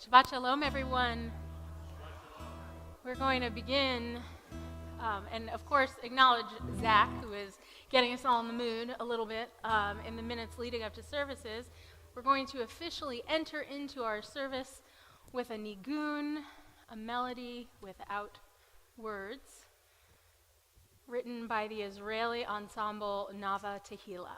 Shabbat Shalom, everyone. We're going to begin, and of course acknowledge Zach, who is getting us all in the mood a little bit in the minutes leading up to services. We're going to officially enter into our service with a nigun, a melody without words, written by the Israeli ensemble Nava Tehillah.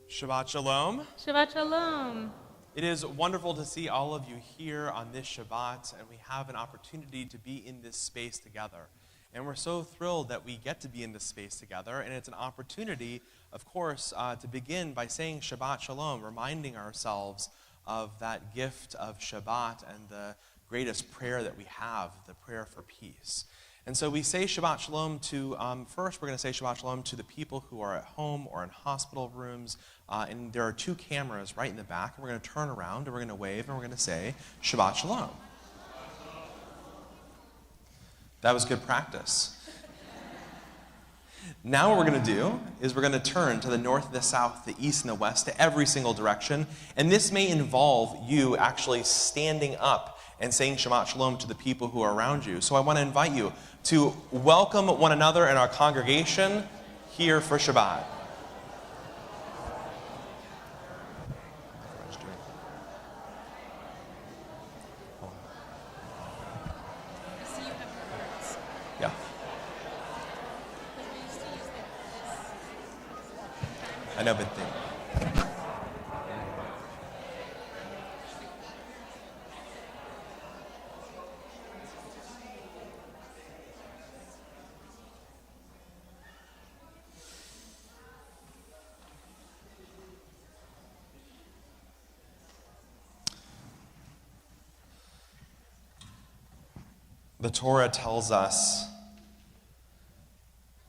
Shabbat Shalom. Shabbat Shalom. It is wonderful to see all of you here on this Shabbat, and we have an opportunity to be in this space together. And we're so thrilled that we get to be in this space together, and it's an opportunity, of course, to begin by saying Shabbat Shalom, reminding ourselves of that gift of Shabbat and the greatest prayer that we have, the prayer for peace. And so we say Shabbat Shalom to, first we're going to say Shabbat Shalom to the people who are at home or in hospital rooms. And there are two cameras right in the back. And we're going to turn around and we're going to wave and we're going to say Shabbat Shalom. That was good practice. Now what we're going to do is we're going to turn to the north, the south, the east, and the west, to every single direction. And this may involve you actually standing up and saying Shabbat Shalom to the people who are around you. So I want to invite you to welcome one another in our congregation here for Shabbat. Yeah. I know, but the Torah tells us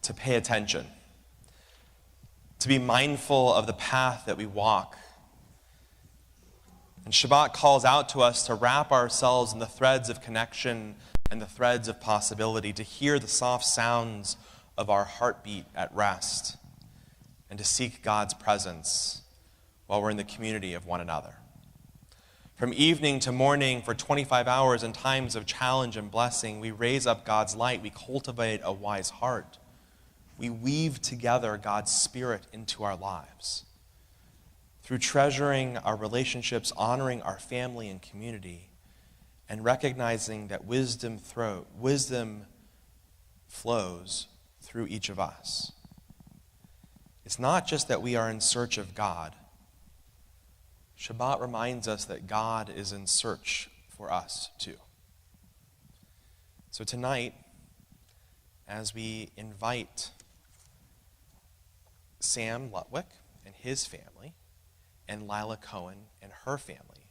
to pay attention, to be mindful of the path that we walk. And Shabbat calls out to us to wrap ourselves in the threads of connection and the threads of possibility, to hear the soft sounds of our heartbeat at rest, and to seek God's presence while we're in the community of one another. From evening to morning for 25 hours in times of challenge and blessing, we raise up God's light. We cultivate a wise heart. We weave together God's Spirit into our lives. Through treasuring our relationships, honoring our family and community, and recognizing that wisdom flows through each of us. it's not just that we are in search of God. Shabbat reminds us that God is in search for us too. So tonight, as we invite Sam Lutwick and his family, and Lila Cohen and her family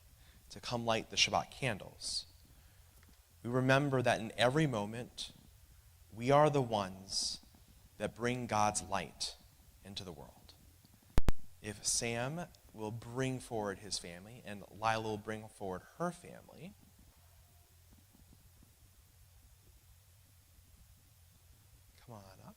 to come light the Shabbat candles, we remember that in every moment, we are the ones that bring God's light into the world. If Sam will bring forward his family and Lila will bring forward her family, come on up.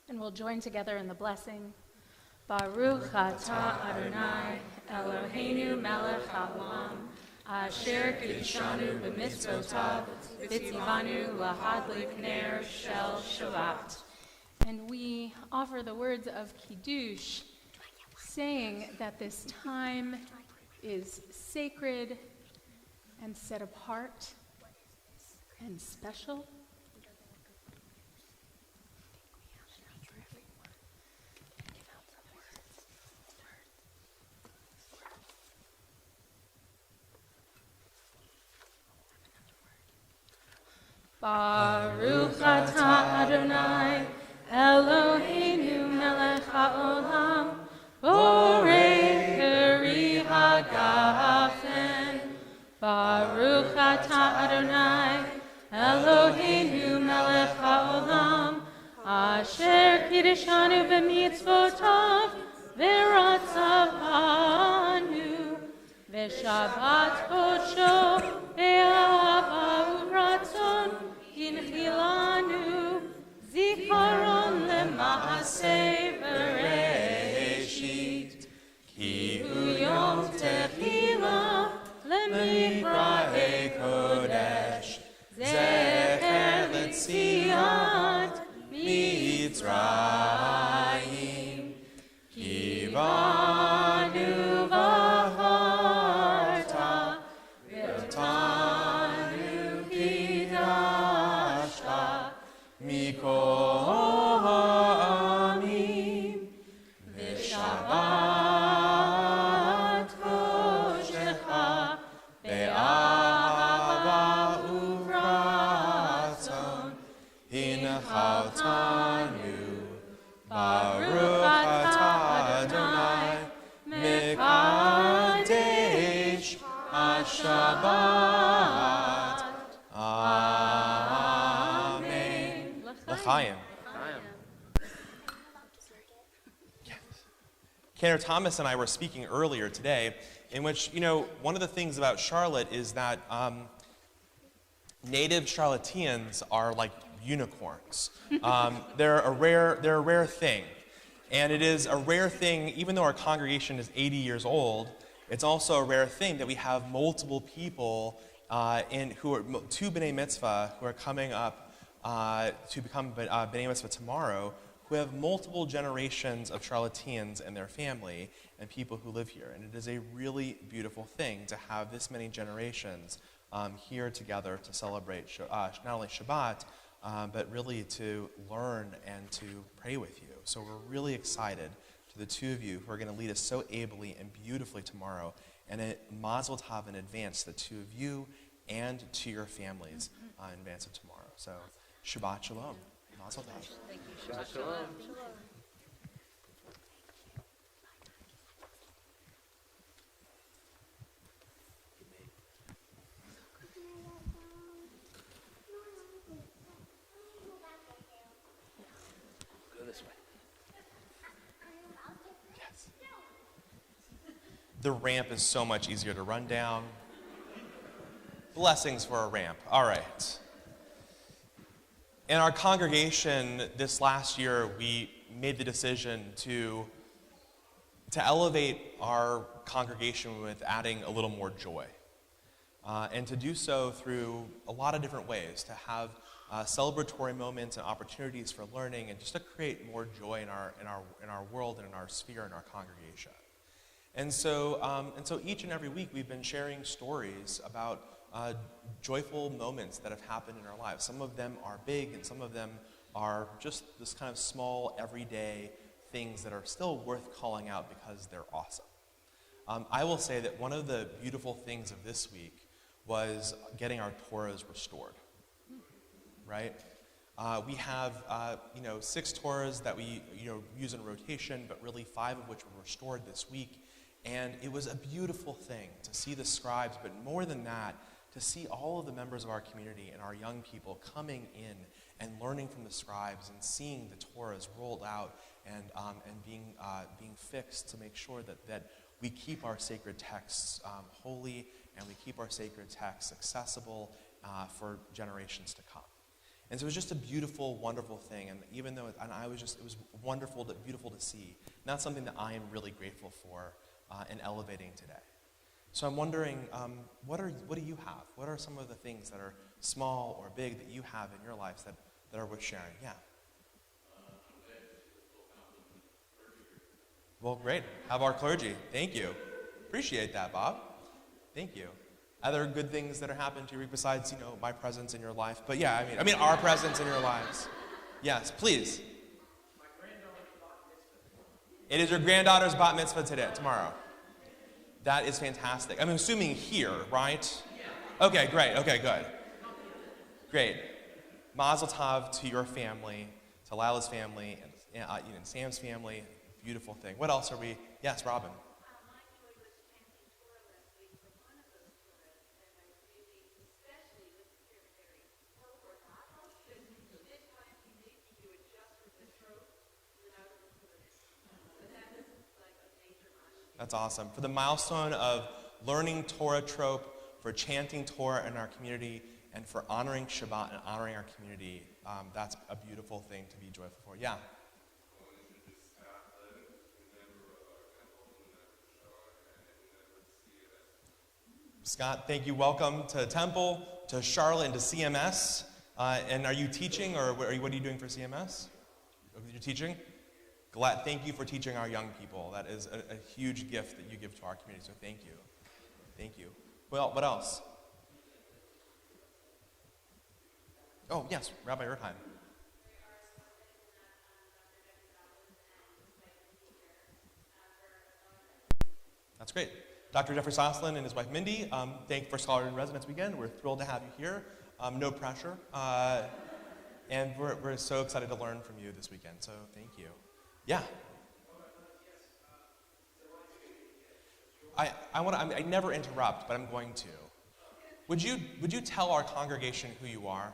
And we'll join together in the blessing. Baruch atah Adonai, Eloheinu melech haolam, asher kiddushanu b'mitzvotav, v'tzivanu lahadlik ner shel Shabbat. And we offer the words of Kiddush, saying that this time is sacred and set apart and special. Baruch atah Adonai, Eloheinu melech haolam, borei peri hagafen. Baruch atah Adonai, Eloheinu melech haolam, asher kiddushanu b'mitzvotav, v'ratzavanu, v'shabbat kodsho, ve'ahava u'ratzon, Hinchilanu, zikaron lema'aseh bereshit, ki hu yom tehila lemikra'e kodesh, zecher letziat Mitzrayim, ki banu v'harta, v'tanu kidashta, mikol ha'amim, v'shabbat kodeshecha, ve'ahava u'ratzon, hinchaltanu, Baruch atah Adonai, mekadesh HaShabbat. Amen. L'chaim. Kenner Thomas and I were speaking earlier today, in which, one of the things about Charlotte is that native Charlotteans are like unicorns. They're a rare thing. And it is a rare thing, even though our congregation is 80 years old, it's also a rare thing that we have multiple people who are to B'nai Mitzvah, who are coming up to become B'nai Mitzvah tomorrow, who have multiple generations of Charlotteans in their family and people who live here. And it is a really beautiful thing to have this many generations here together to celebrate not only Shabbat, but really to learn and to pray with you. So we're really excited to the two of you who are going to lead us so ably and beautifully tomorrow. And Mazel Tov in advance, the two of you and to your families in advance of tomorrow. So Shabbat Shalom. Mazel Tov. Thank you. Shabbat Shalom. The ramp is so much easier to run down. Blessings for a ramp. All right. In our congregation this last year, we made the decision to elevate our congregation with adding a little more joy. And to do so through a lot of different ways, to have celebratory moments and opportunities for learning, and just to create more joy in our world and in our sphere, in our congregation. And so each and every week we've been sharing stories about joyful moments that have happened in our lives. Some of them are big, and some of them are just this kind of small, everyday things that are still worth calling out because they're awesome. I will say that one of the beautiful things of this week was getting our Torahs restored, right? We have 6 Torahs that we use in rotation, but really 5 of which were restored this week. And it was a beautiful thing to see the scribes, but more than that, to see all of the members of our community and our young people coming in and learning from the scribes and seeing the Torahs rolled out and being fixed to make sure that we keep our sacred texts holy, and we keep our sacred texts accessible for generations to come. And so it was just a beautiful, wonderful thing. And even though it was wonderful, beautiful to see. And that's something that I am really grateful for in elevating today. So I'm wondering, what do you have? What are some of the things that are small or big that you have in your lives that are worth sharing? Yeah. Well, great. Have our clergy. Thank you. Appreciate that, Bob. Thank you. Other good things that are happening to you besides, my presence in your life. But yeah, I mean our presence in your lives. Yes, please. It is your granddaughter's bat mitzvah tomorrow. That is fantastic. I'm assuming here, right? Okay, great. Okay, good. Great. Mazel tov to your family, to Lila's family, and Sam's family. Beautiful thing. What else are we? Yes, Robin. That's awesome. For the milestone of learning Torah trope, for chanting Torah in our community, and for honoring Shabbat and honoring our community, that's a beautiful thing to be joyful for. Yeah. Scott, thank you. Welcome to Temple, to Charlotte, and to CMS. And are you teaching, or what are you doing for CMS? You're teaching? Thank you for teaching our young people. That is a huge gift that you give to our community, so thank you. Thank you. Well, what else? Oh, yes, Rabbi Ertheim. That's great. Dr. Jeffrey Sosland and his wife Mindy, thank you for Scholar in Residence Weekend. We're thrilled to have you here. No pressure. And we're so excited to learn from you this weekend, so thank you. Yeah. I never interrupt, but I'm going to. Would you tell our congregation who you are?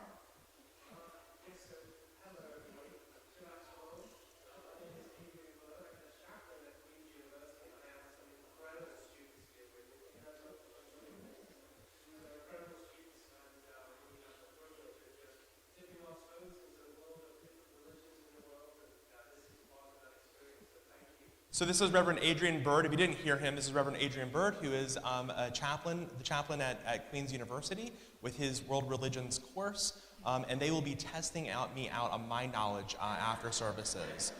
So this is Reverend Adrian Bird. If you didn't hear him, this is Reverend Adrian Bird, who is the chaplain at Queen's University with his World Religions course. And they will be testing me out on my knowledge after services.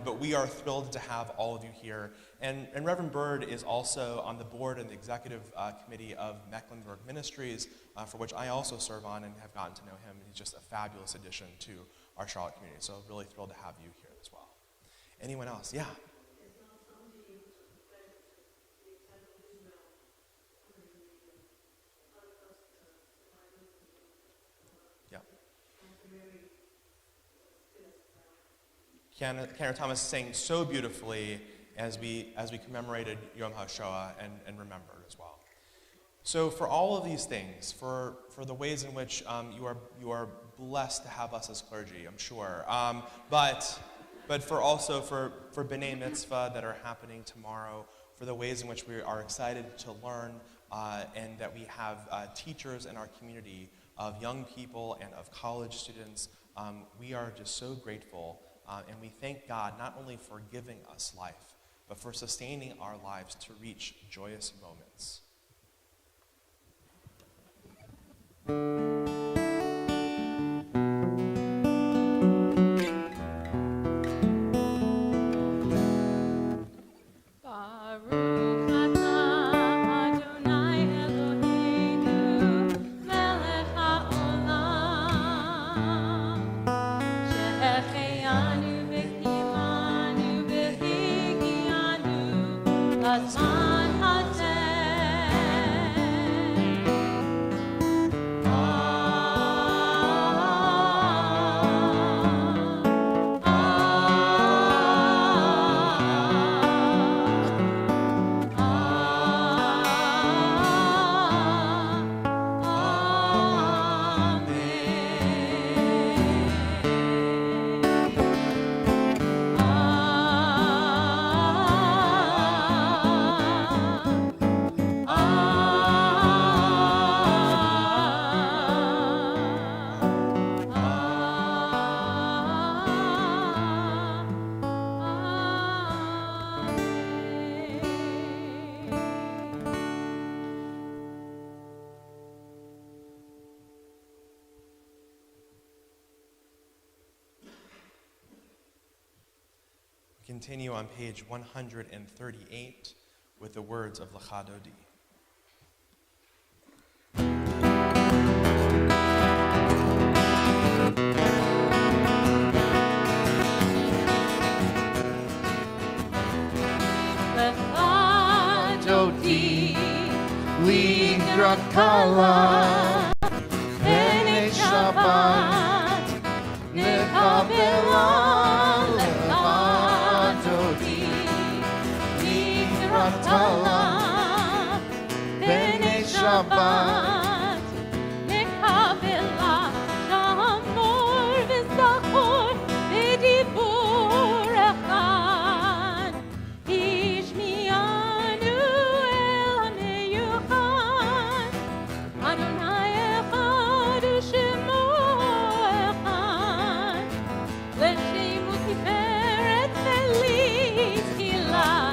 But we are thrilled to have all of you here. And Reverend Bird is also on the board and the executive committee of Mecklenburg Ministries, for which I also serve on and have gotten to know him. He's just a fabulous addition to our Charlotte community. So really thrilled to have you here as well. Anyone else? Yeah. Karen Thomas sang so beautifully as we commemorated Yom HaShoah and remembered as well. So for all of these things, for the ways in which you are blessed to have us as clergy, I'm sure, but for also for B'nai Mitzvah that are happening tomorrow, for the ways in which we are excited to learn and that we have teachers in our community of young people and of college students. We are just so grateful, and we thank God not only for giving us life, but for sustaining our lives to reach joyous moments. Continue on page 138 with the words of Lecha Dodi. Lecha Dodi, Likrat Kala, B'nei Shabbat, Nekabela. Tala, B'nei Shabbat, Nekabela, Shamor v'Zachor, B'dibur echad, Ishmianu el HaMeyuchad, Adonai echad u'Shemo echad, L'Shemu Tiferet V'li Tchilah.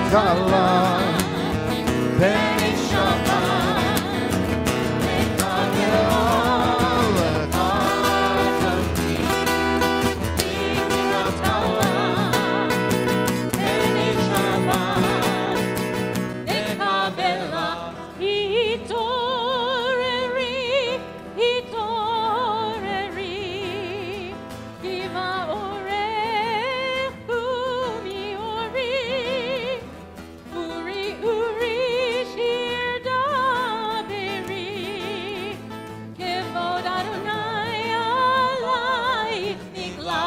Kala, B'nei Shabbat, Nekabela, Lecha Dodi, Likrat Kala, B'nei Shabbat, Nekabela. Hitoreri, Hitoreri, Giva Orech Umi Ori. Uri shir daberi, kevod Adonai alayich nigla,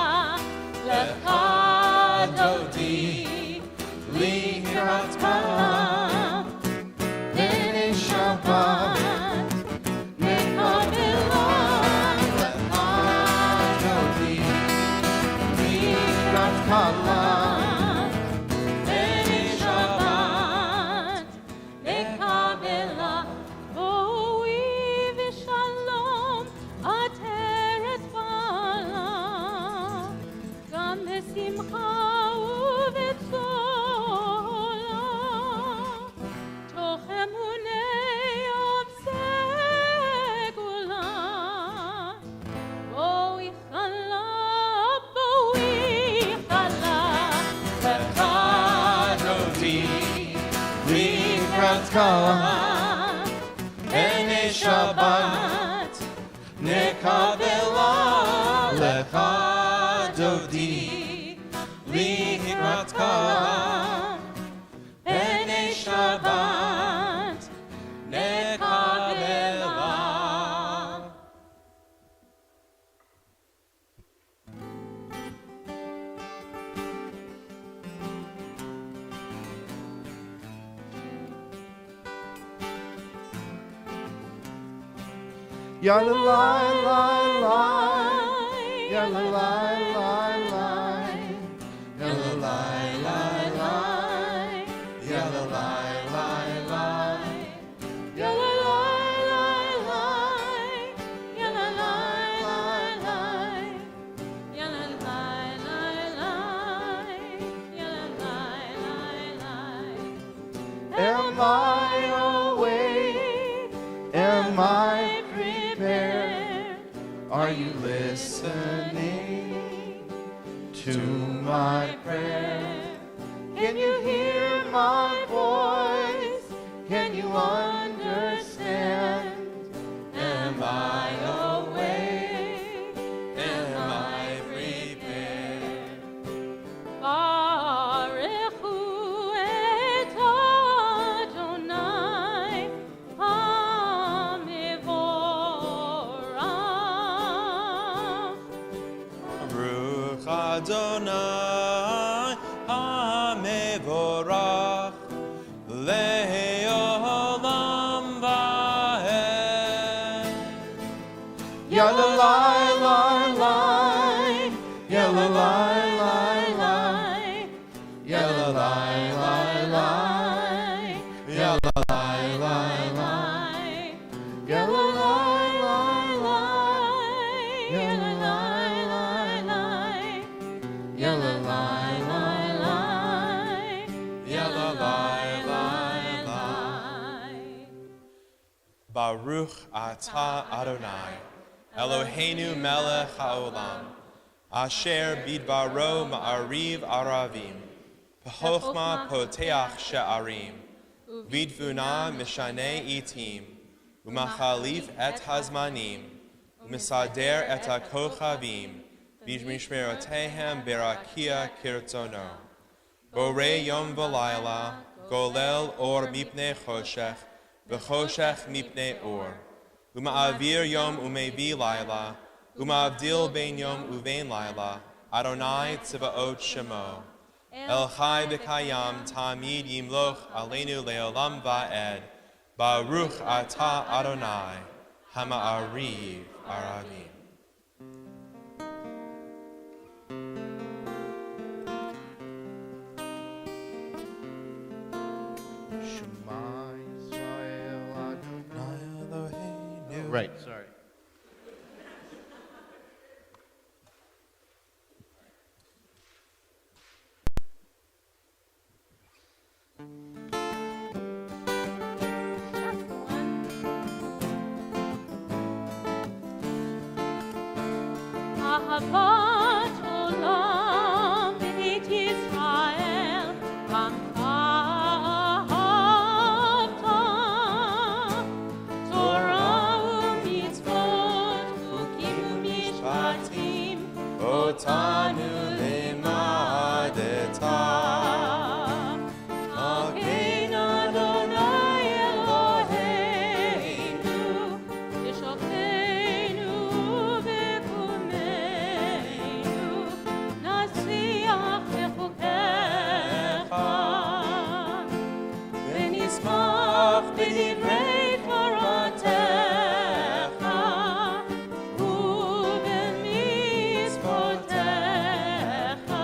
Lecha Dodi, Likrat Kala, B'nei Shabbat, Nekabela, Lecha Dodi, Likrat Kala. kala, ene Shabbat, nekabela lecha dodi, likrat kala, ene Shabbat, nekabela. Ya la la la la, ya la la la la, ya la la la la, ya la la la la, ya la la la la, ya la la la la, Ya la la la la, ya la la la la. Am I awake? Am I prepared? Are you listening to my prayer? Can you hear my voice? Can you understand? Am I awake? Am I prepared? Baruchu et Adonai HaMevorach. Baruch Adonai HaMevorach Le'olam va'ed. Ya la la la la, ya la la la la, ya la la la la, ya la la la la, ya la la la la, ya la la la la, ya la la la la, ya la la la la. Baruch atah Adonai, Eloheinu melech haolam, asher bidbaro ma'ariv aravim, p'chochma poteach she'arim, vidvuna mishanei itim, umachalif et hazmanim, umisader et hakochavim, b'mishmerotehem berakia kirtzono. Borei yom v'layla, golel or mipnei choshech, v'choshech mipnei or. Uma'avir yom umevi layla, uma'avdil ben yom uvein layla, Adonai tziva'ot shemo. El chai v'kayam tamid yimloch aleinu le'olam va'ed, Baruch atah Adonai, hama'ariv aravim. Shema Yisrael Adonai. Eloheinu. Right, sorry. Ahavat olam b'neit Yisrael, v'amta ahavta. Torah u'mitzvot, chukim u'mishpatim, Otanu lemadeta. Akein Adonai Eloheinu, v'shofteinu v'kumeinu, nasiach lechukecha, v'nismach b'divrei Toratecha, u'b'mitzvotecha,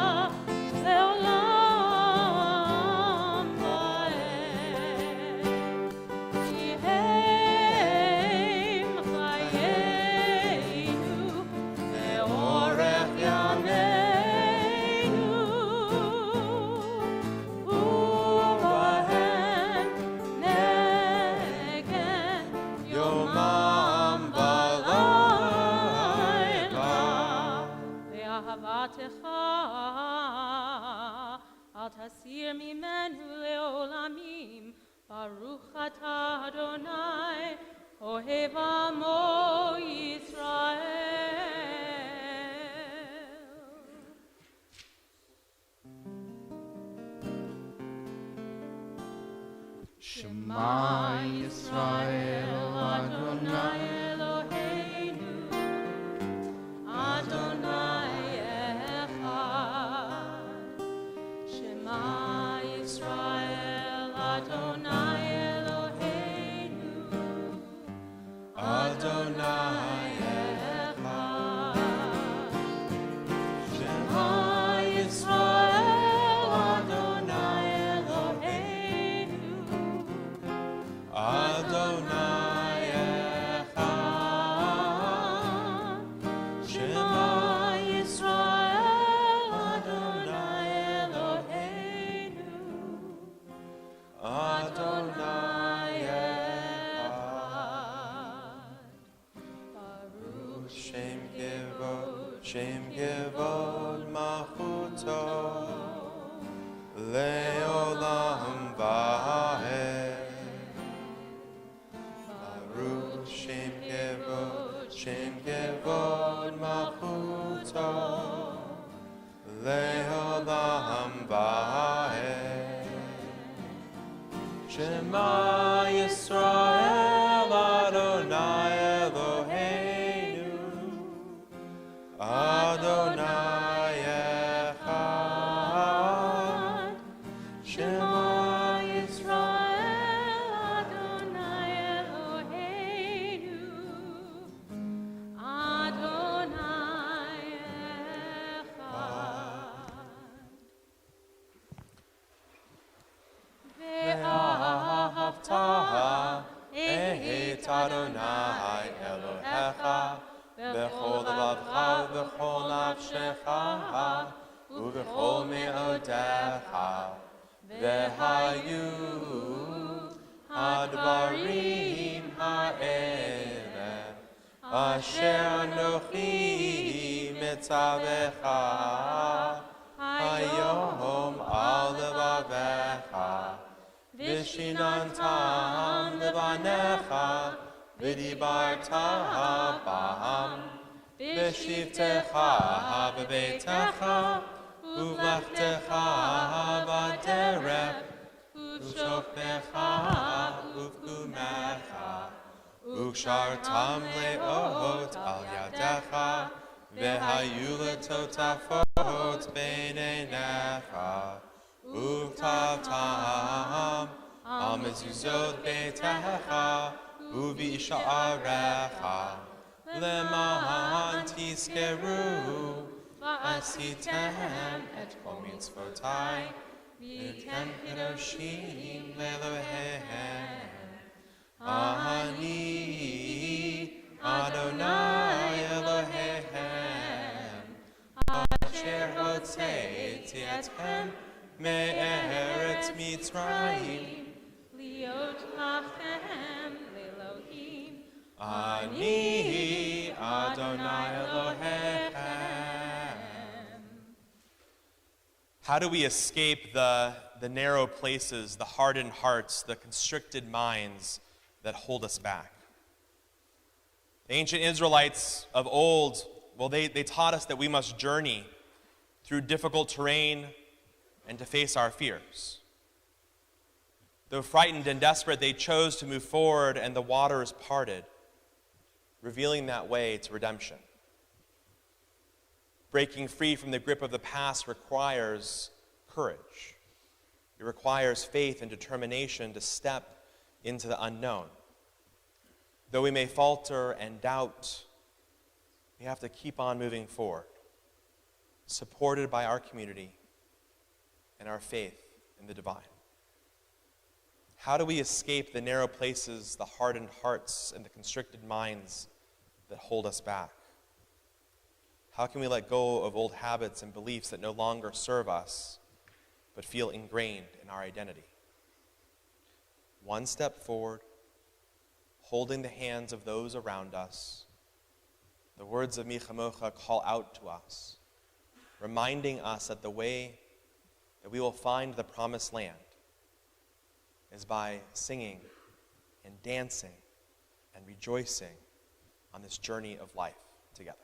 le'olam va'ed. Yihem chayenu, le'orech yameinu, u'bahem negen yomam v'layla. Ve'ahavatecha al tasir mimenu le'olamim, Baruch atah Adonai, ohev amo Yisrael. Shema Yisrael Adonai Eloheinu, Adonai echad. Shema Yisrael Adonai Eloheinu, Adonai echad. Shema Yisrael Adonai Eloheinu, Adonai echad. Shema Yisrael Adonai Eloheinu, Adonai echad. Baruch Shem Kevod Malchuto Leolam Vaed. Baruch Shem Kevod Malchuto Leolam Vaed. Shema Yisrael Adonai Eloheinu, Adonai echad. Shema Yisrael Adonai Eloheinu, Adonai echad. Ve'ahavta et Adonai Elohecha b'chol lavcha v'chol nafshecha u'v'chol me'odecha ve'hayu hadvarim ha'ele asher anochi mitzavecha hayom al levavecha Vishinantam levanecha, v'dibarta ba'am, v'shivtecha b'beitecha, uv'lechtecha b'derech, uv'shoknecha uv'kumecha, uv'shartam le'ot al yadecha, v'hayu letotafot b'neinecha, Uv'tavtam amezuzot beitecha uv'isha'arecha leman tizkeru v'asitem et kol mitzvotai v'tem kedoshim le'Eloheichem Ani Adonai Eloheichem asher hotzeiti etchem Me'eretz Mitzrayim Liot lachem le'Elohim, Ani Adonai Eloheichem. How do we escape the narrow places, the hardened hearts, the constricted minds that hold us back? The ancient Israelites of old, well, they taught us that we must journey through difficult terrain and to face our fears. Though frightened and desperate, they chose to move forward, and the waters parted, revealing that way to redemption. Breaking free from the grip of the past requires courage. It requires faith and determination to step into the unknown. Though we may falter and doubt, we have to keep on moving forward, supported by our community and our faith in the divine. How do we escape the narrow places, the hardened hearts, and the constricted minds that hold us back? How can we let go of old habits and beliefs that no longer serve us, but feel ingrained in our identity? One step forward, holding the hands of those around us. The words of Michamocha call out to us, reminding us that the way that we will find the promised land is by singing and dancing and rejoicing on this journey of life together.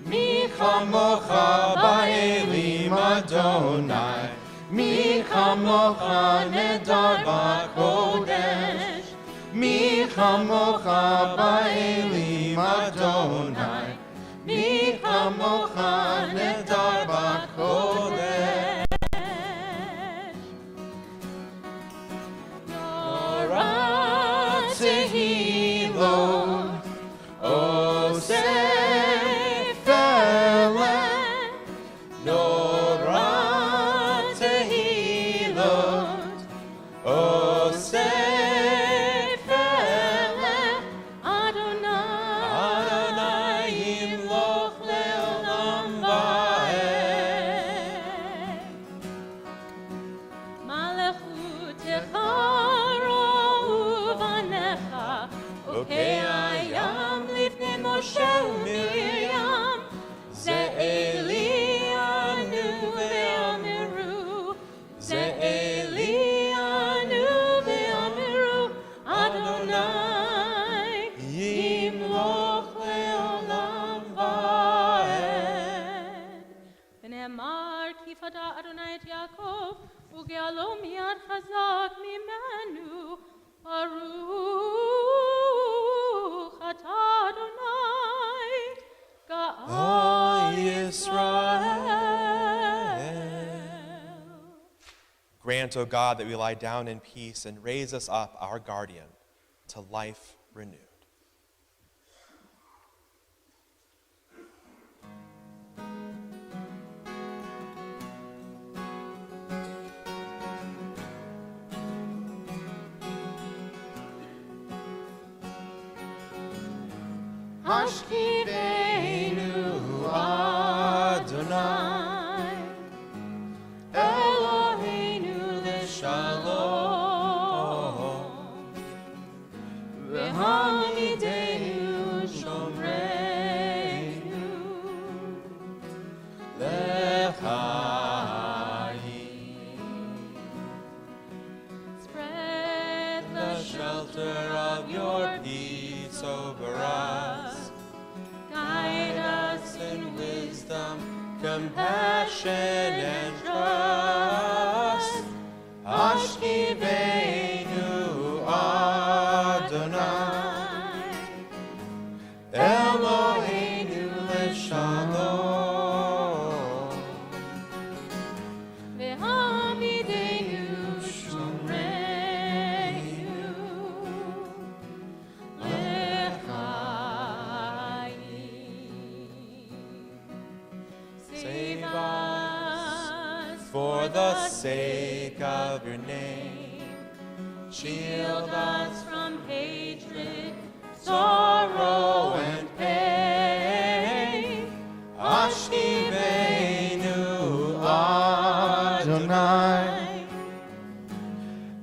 Mi chamocha ba'elim Adonai, mi chamocha nedar b'kodesh, mi chamocha ba'elim Adonai, mi chamocha nedar b'kodesh. Nora tehilot, o Sefer, Nora tehilot, o Sefer, Adonai yimloch le'olam va'ed. Malechutecha ro'u v'necha, Okayam lifnei Moshe u'Miriam, Ze'elianu ve'amiru, Ze'elianu ve'amiru, Adonai yimloch le'olam va'ed. V'ne'emar ki fada Adonai et Yaakov, uge'alo miyad chazak mimenu, Baruch atah Adonai, Ga'al Yisrael. Grant, O God, that we lie down in peace and raise us up, our guardian, to life renewed. Hashkiveinu Adonai, Eloheinu l'shalom, v'hamideinu shomreinu l'chaim. Spread the shelter of your peace over us. Guide us in wisdom, compassion, and trust. Hashkiveinu Adonai, Eloheinu l'shalom, v'hamideinu shomreinu Save us for the sake of your name. Shield us from hatred, sorrow, and pain. Hashkiveinu Adonai,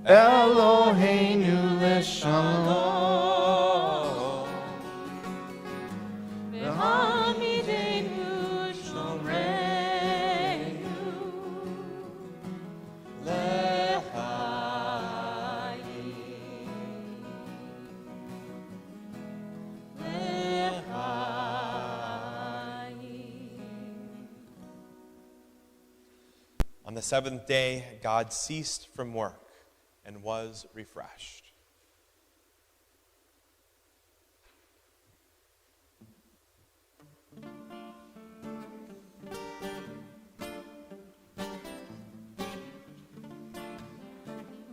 Eloheinu l'shalom, v'hamideinu shomreinu On the seventh day, God ceased from work and was refreshed.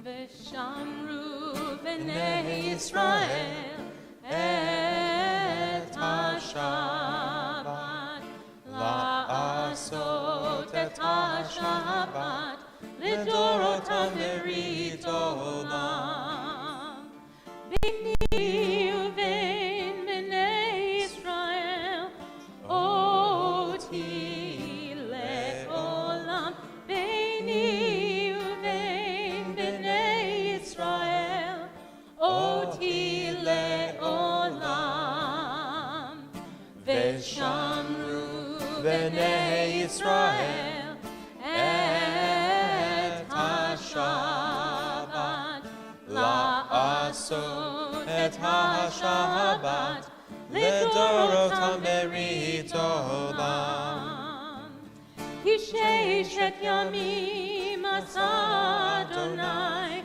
V'shamru b'nei Yisrael et ha-Shabbat, la'asot et ha-Shabbat, l'dorotam berit olam. לעשות את השבת לדורותם ברית עולם. כי ששת ימים עשה אדוני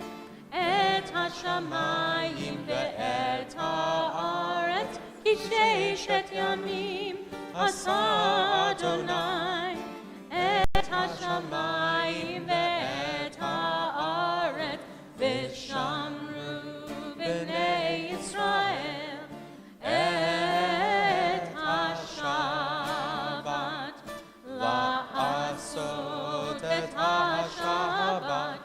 את השמיים ואת הארץ. כי ששת ימים עשה אדוני את השמיים ואת הארץ. ושמרו בני ישראל את השבת, לעשות את השבת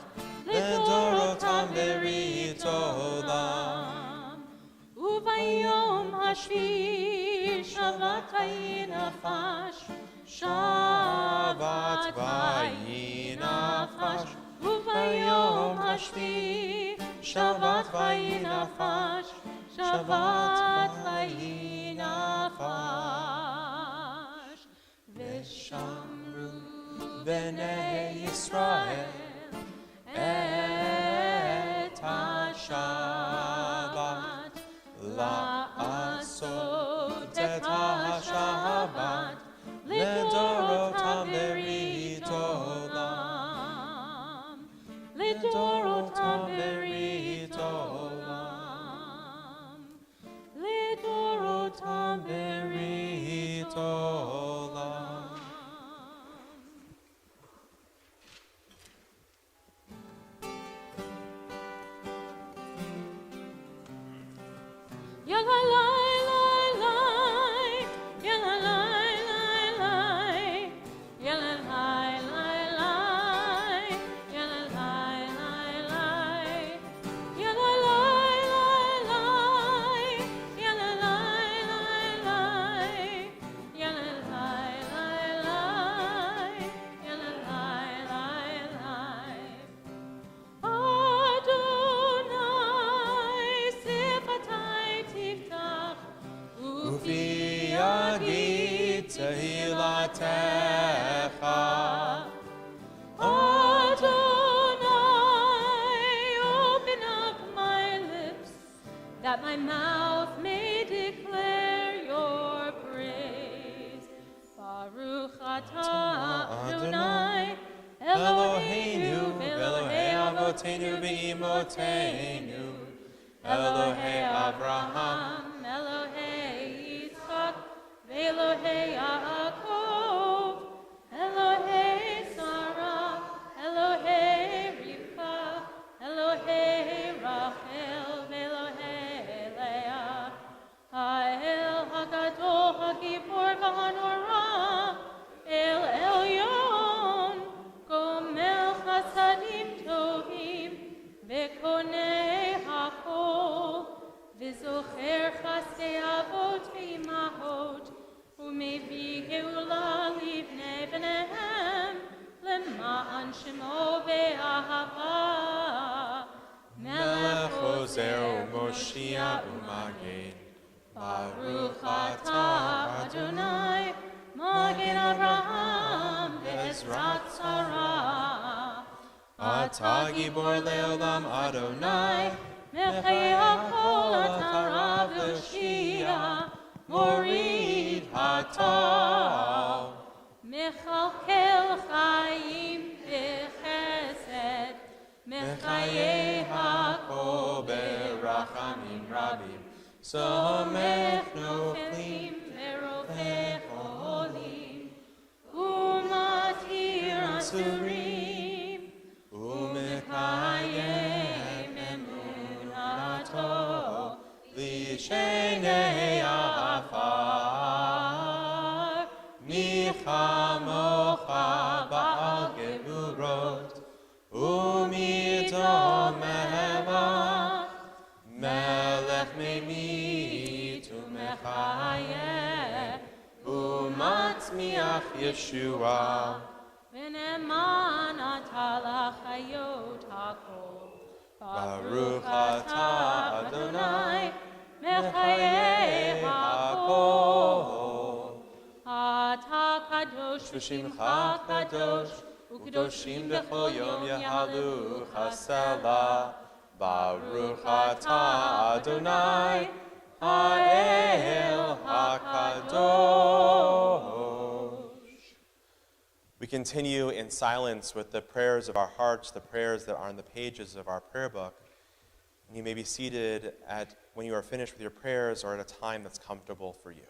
לדורותם ברית עולם. וביום השביעי שבת ויהי נפש, שבת ויהי נפש. וביום השביעי שבת ויהי נפש, שבת ויהי נפש. ושמרו בני ישראל את השבת, לעשות את השבת לדורותם ברית עולם. לדורותם ברית עולם. לדורותם ברית עולם. That my mouth may declare your praise. Baruch atah Adonai Eloheinu Elohei Avotenu ve'imotenu Elohei Abraham Elohei Yitzchak ve'Elohei Yaakov Elohei Sarah Elohei Rivka Elohei Rachel Ha'el HaGadol HaGibor VaHanorah El Elyon Gomel Chasadim Tovim Ve'konei HaKol V'zocher Chasdei Avot V'imahot U'mevi Geula Livnei B'nehem Lema'an Shemo Ve'ahava Melech Ozer U'Moshia U'Magen Baruch atah Adonai, Magen Avraham ve'ezrat Sarah. Atah gibor le'olam Adonai, mechei hakol atah rav l'shia, morid hatah. Mechalkel chayim b'chesed, mechayei hakol berachamim rabim. Somech noflim verofech olim, umatir asurim, umekayem emunato, lishenei afar, michamocha ba'al geburot, umidom mehemach, melech memit umechayeh umatzmiach Yeshua v'ne'eman atah l'chayot hakol Baruch atah Adonai mechayeh hakol atah kadosh v'shimcha kadosh u'kedoshim b'chol yom yahalu chasela Baruch atah Adonai Ha'el HaKadosh. We continue in silence with the prayers of our hearts, the prayers that are on the pages of our prayer book. And you may be seated when you are finished with your prayers or at a time that's comfortable for you.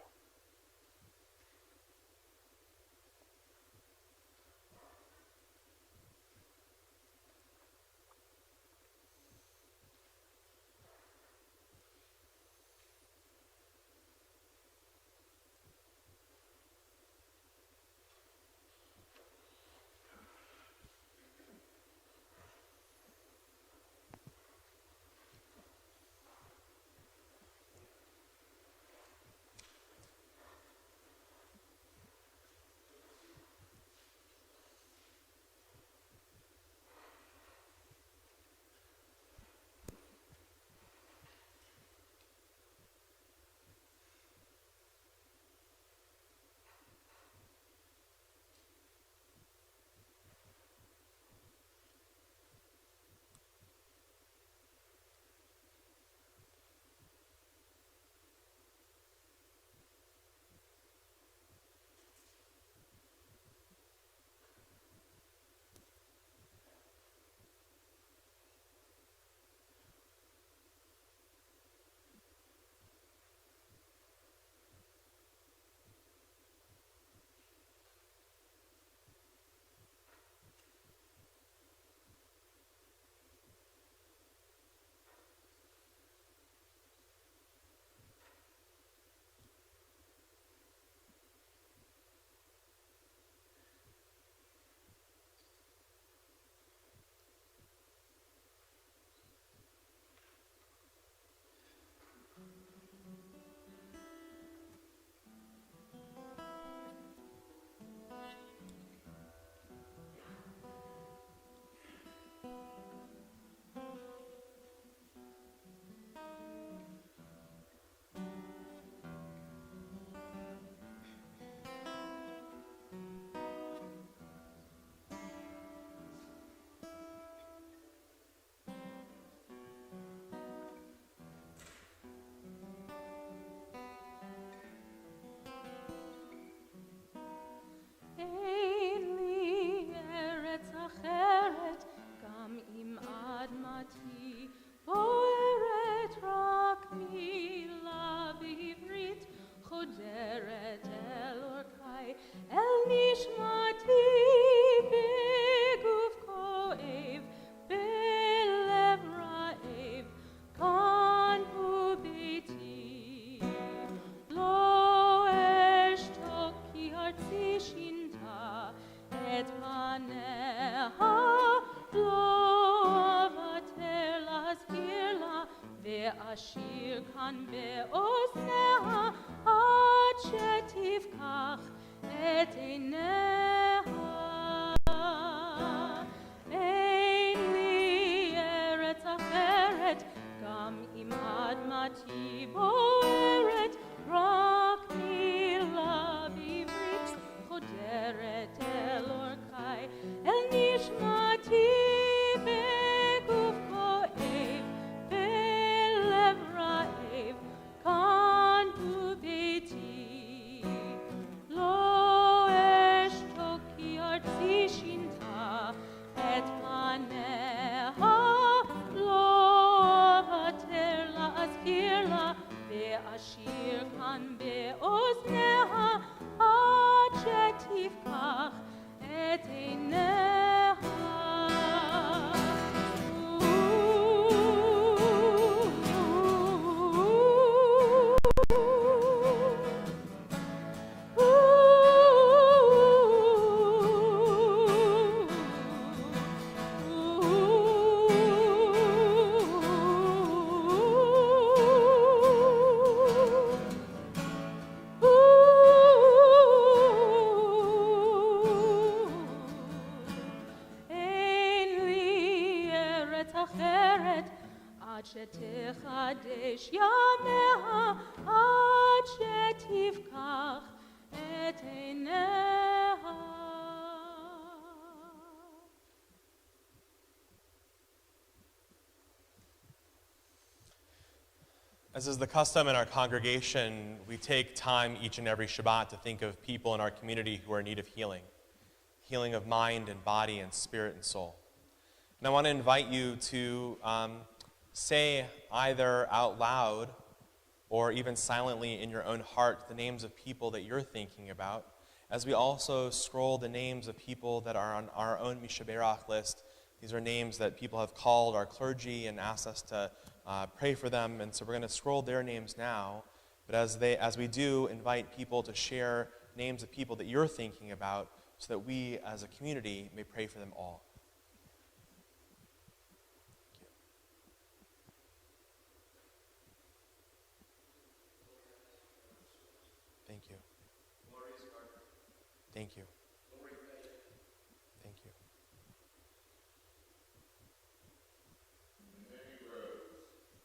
ואשיר כאן באוזניה עד שתפקח את עיניה. אין לי ארץ אחרת, גם אם אדמתי בוערת, רק מילה בעברית חודרת אל אורכי, אל נשמתי בגוף כואב, בלב רעב, כאן בביתי. לא אשתוק כי ארצי שינתה את פניה, לא אוותר להזכיר לה, ואשיר כאן באוזניה עד שתפקח את עיניה. שתחדש ימיה עד שתפקח את עיניה. As is the custom in our congregation, we take time each and every Shabbat to think of people in our community who are in need of healing, healing of mind and body and spirit and soul. And I want to invite you to say either out loud or even silently in your own heart the names of people that you're thinking about, as we also scroll the names of people that are on our own Mishaberach list. These are names that people have called our clergy and asked us to pray for them, and so we're going to scroll their names now. But as we do, invite people to share names of people that you're thinking about, so that we, as a community, may pray for them all. Thank you. Thank you. Thank you.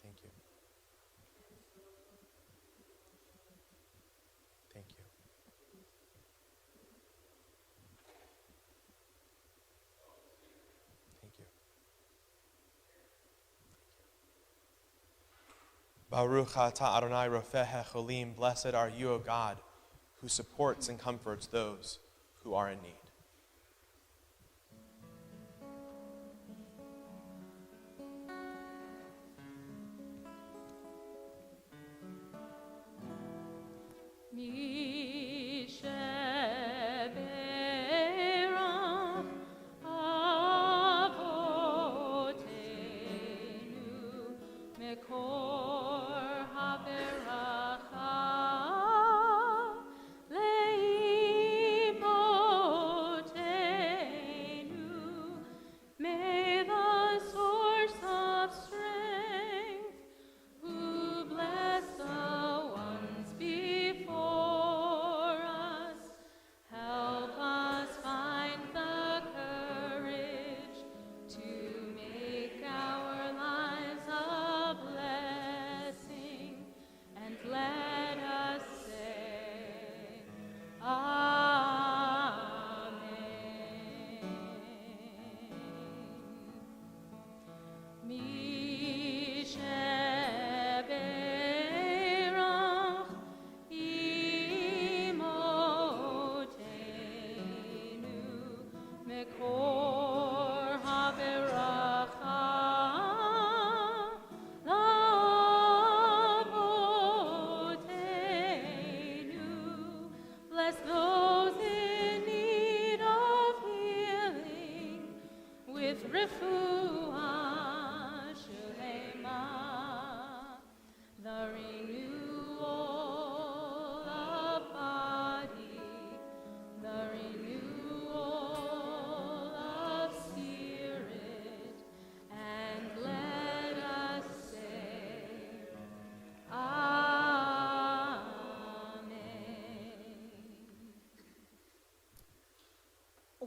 Thank you. Thank you. Thank you. Baruch atah Adonai Rofeh Cholim. Blessed are you, O God, who supports and comforts those who are in need.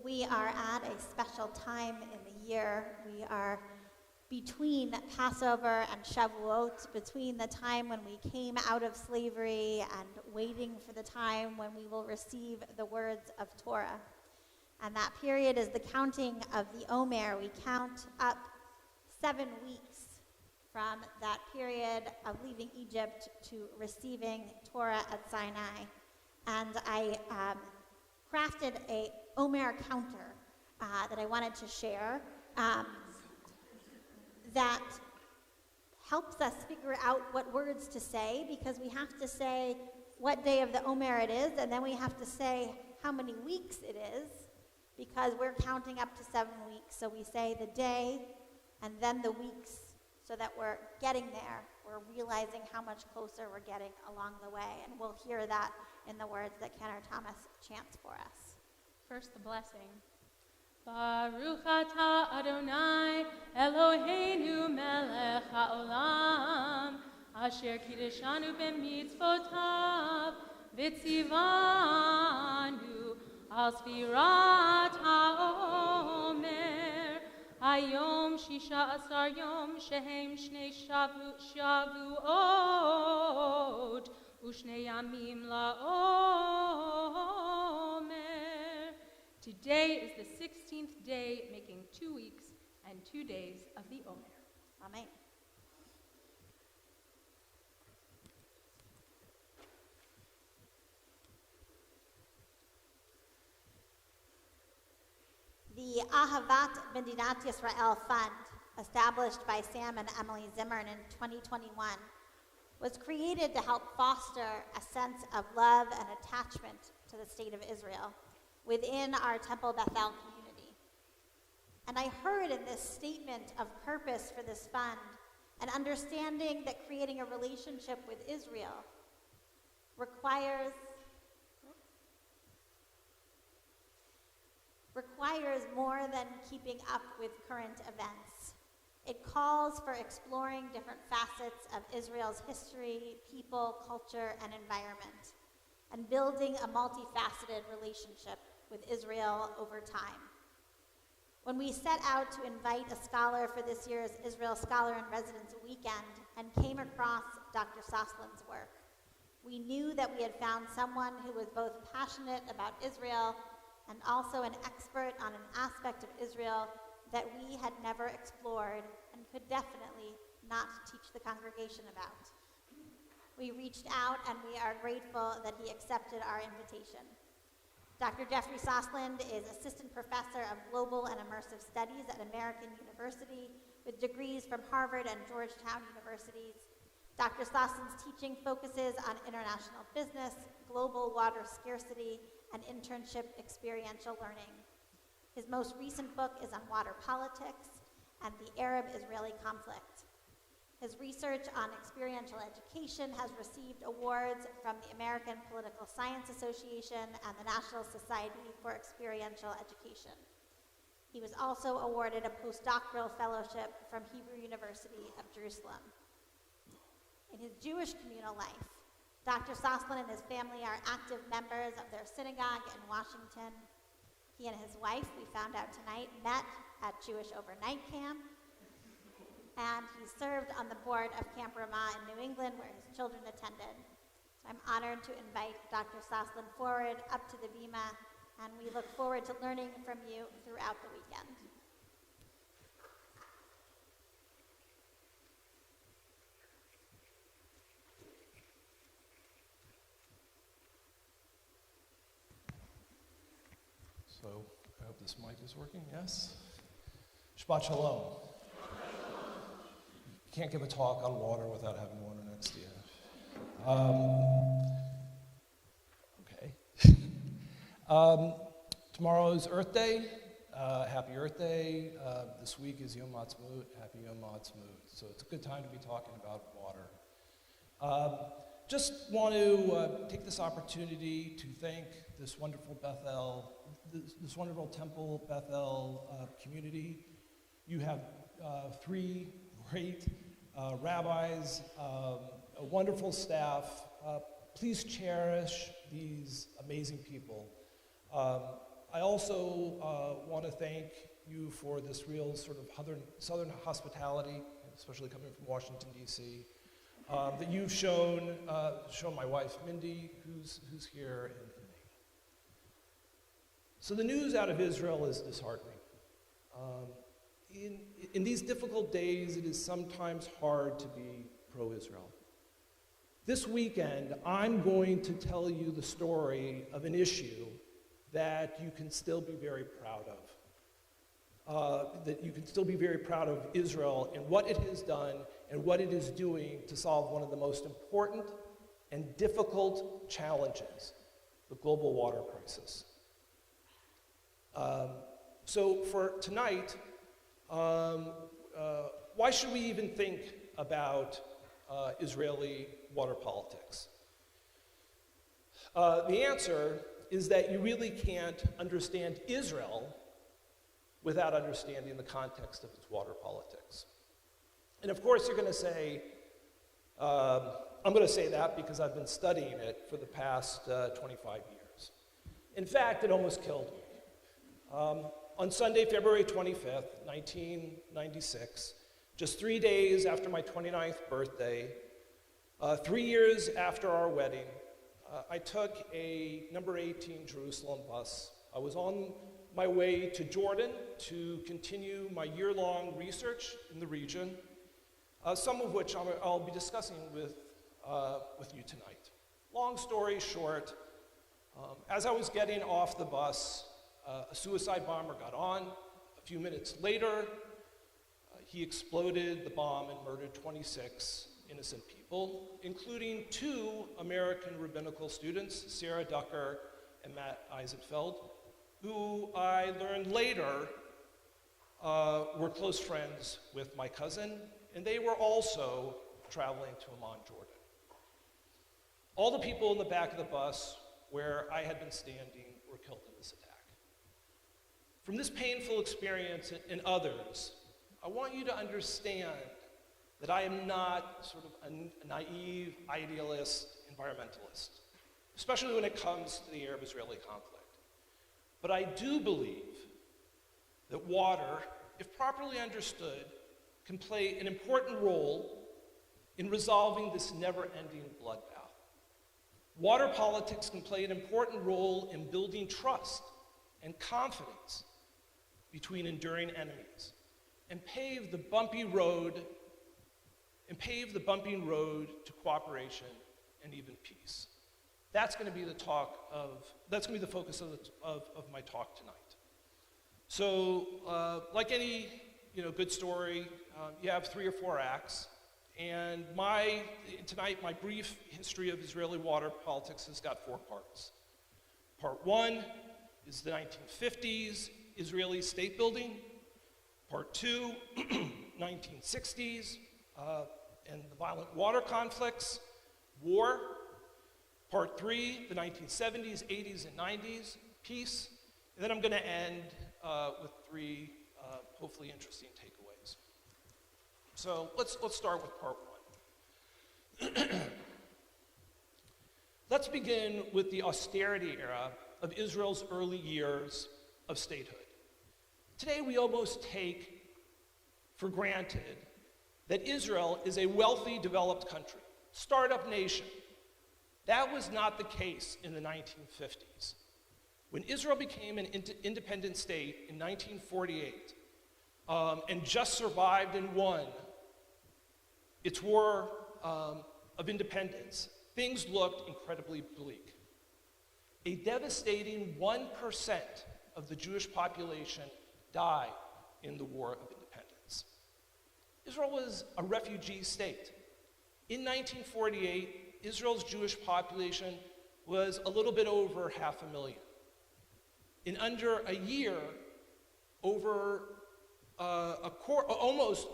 We are at a special time in the year. We are between Passover and Shavuot, between the time when we came out of slavery and waiting for the time when we will receive the words of Torah. And that period is the counting of the Omer. We count up 7 weeks from that period of leaving Egypt to receiving Torah at Sinai. And I crafted a Omer counter that I wanted to share that helps us figure out what words to say, because we have to say what day of the Omer it is, and then we have to say how many weeks it is, because we're counting up to 7 weeks. So we say the day and then the weeks, so that we're getting there. We're realizing how much closer we're getting along the way, and we'll hear that in the words that Kenner Thomas chants for us. First, the blessing. Baruch atah Adonai Eloheinu melech haolam asher kiddushanu b'mitzvotav v'tzivanu al sfirat ha'omer hayom 16 yom shehem shnei shavuot u'shnei yamim la'omer. Today is the 16th day, making 2 weeks and 2 days of the Omer. Amen. Ahavat Medinat Yisrael Fund, established by Sam and Emily Zimmern in 2021, was created to help foster a sense of love and attachment to the state of Israel within our Temple Bethel community. And I heard in this statement of purpose for this fund an understanding that creating a relationship with Israel requires more than keeping up with current events. It calls for exploring different facets of Israel's history, people, culture, and environment, and building a multifaceted relationship with Israel over time. When we set out to invite a scholar for this year's Israel Scholar in Residence Weekend and came across Dr. Sosland's work, we knew that we had found someone who was both passionate about Israel and also an expert on an aspect of Israel that we had never explored and could definitely not teach the congregation about. We reached out and we are grateful that he accepted our invitation. Dr. Jeffrey Sosland is Assistant Professor of Global and Immersive Studies at American University with degrees from Harvard and Georgetown Universities. Dr. Sosland's teaching focuses on international business, global water scarcity, and internship experiential learning. His most recent book is on water politics and the Arab-Israeli conflict. His research on experiential education has received awards from the American Political Science Association and the National Society for Experiential Education. He was also awarded a postdoctoral fellowship from Hebrew University of Jerusalem. In his Jewish communal life, Dr. Sosland and his family are active members of their synagogue in Washington. He and his wife, we found out tonight, met at Jewish Overnight Camp. And he served on the board of Camp Ramah in New England, where his children attended. So I'm honored to invite Dr. Sosland forward up to the bima, and we look forward to learning from you throughout the weekend. So I hope this mic is working, yes? Shabbat Shalom. You can't give a talk on water without having water next to you. Okay. Tomorrow's Earth Day. Happy Earth Day. This week is Yom Ha'atzmaut. Happy Yom Ha'atzmaut. So it's a good time to be talking about water. Just want to take this opportunity to thank this wonderful Bethel, this wonderful Temple Bethel community. You have three great rabbis, a wonderful staff. Please cherish these amazing people. I also want to thank you for this real sort of southern hospitality, especially coming from Washington, D.C., that you've shown my wife, Mindy, who's here, and me. So the news out of Israel is disheartening. In these difficult days, it is sometimes hard to be pro-Israel. This weekend, I'm going to tell you the story of an issue that you can still be very proud of. That you can still be very proud of Israel and what it has done and what it is doing to solve one of the most important and difficult challenges, the global water crisis. So for tonight, why should we even think about Israeli water politics? The answer is that you really can't understand Israel without understanding the context of its water politics. And of course you're going to say, I'm going to say that because I've been studying it for the past 25 years. In fact, it almost killed me. On Sunday, February 25th, 1996, just 3 days after my 29th birthday, 3 years after our wedding, I took a number 18 Jerusalem bus. I was on my way to Jordan to continue my year-long research in the region, some of which I'll be discussing with you tonight. Long story short, as I was getting off the bus, a suicide bomber got on, A few minutes later, he exploded the bomb and murdered 26 innocent people, including 2 American rabbinical students, Sarah Ducker and Matt Eisenfeld, who I learned later were close friends with my cousin, and they were also traveling to Amman, Jordan. All the people in the back of the bus where I had been standing were killed in this attack. From this painful experience and others, I want you to understand that I am not sort of a naive, idealist environmentalist, especially when it comes to the Arab-Israeli conflict. But I do believe that water, if properly understood, can play an important role in resolving this never-ending bloodbath. Water politics can play an important role in building trust and confidence between enduring enemies, and pave the bumpy road to cooperation and even peace. That's going to be the focus of my talk tonight. So, like any good story, you have 3 or 4 acts. And tonight, my brief history of Israeli water politics has got 4 parts. Part 1 is the 1950s Israeli state building. Part 2, 1960s, and the violent water conflicts, war. Part 3, the 1970s, 80s, and 90s, peace. And then I'm going to end with 3 hopefully interesting takeaways. So let's start with part 1. Let's begin with the austerity era of Israel's early years of statehood. Today we almost take for granted that Israel is a wealthy, developed country, startup nation. That was not the case in the 1950s. When Israel became an independent state in 1948 and just survived and won its war of independence, things looked incredibly bleak. A devastating 1% of the Jewish population died in the War of Independence. Israel was a refugee state. In 1948, Israel's Jewish population was a little bit over 500,000. In under a year, almost a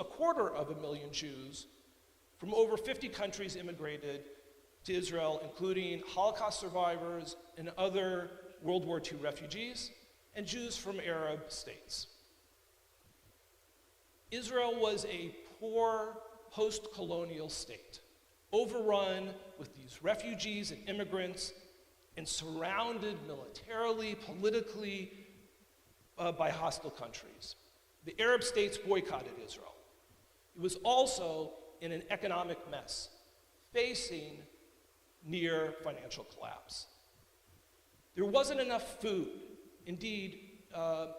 quarter of a million Jews from over 50 countries immigrated to Israel, including Holocaust survivors and other World War II refugees, and Jews from Arab states. Israel was a poor post-colonial state, overrun with these refugees and immigrants, and surrounded militarily, politically, by hostile countries. The Arab states boycotted Israel. It was also in an economic mess, facing near financial collapse. There wasn't enough food. Indeed,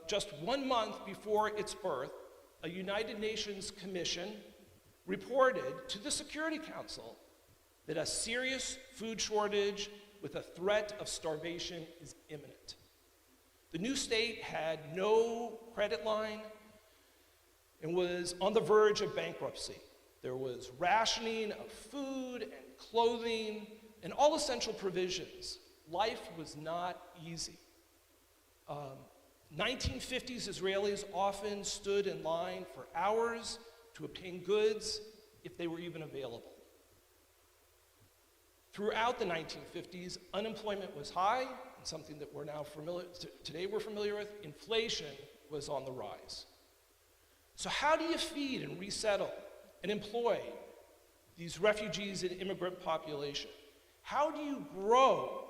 just 1 month before its birth, a United Nations commission reported to the Security Council that a serious food shortage with a threat of starvation is imminent. The new state had no credit line and was on the verge of bankruptcy. There was rationing of food and clothing and all essential provisions. Life was not easy. 1950s Israelis often stood in line for hours to obtain goods if they were even available. Throughout the 1950s, unemployment was high, and something that today we're familiar with. Inflation was on the rise. So how do you feed and resettle and employ these refugees and immigrant population? How do you grow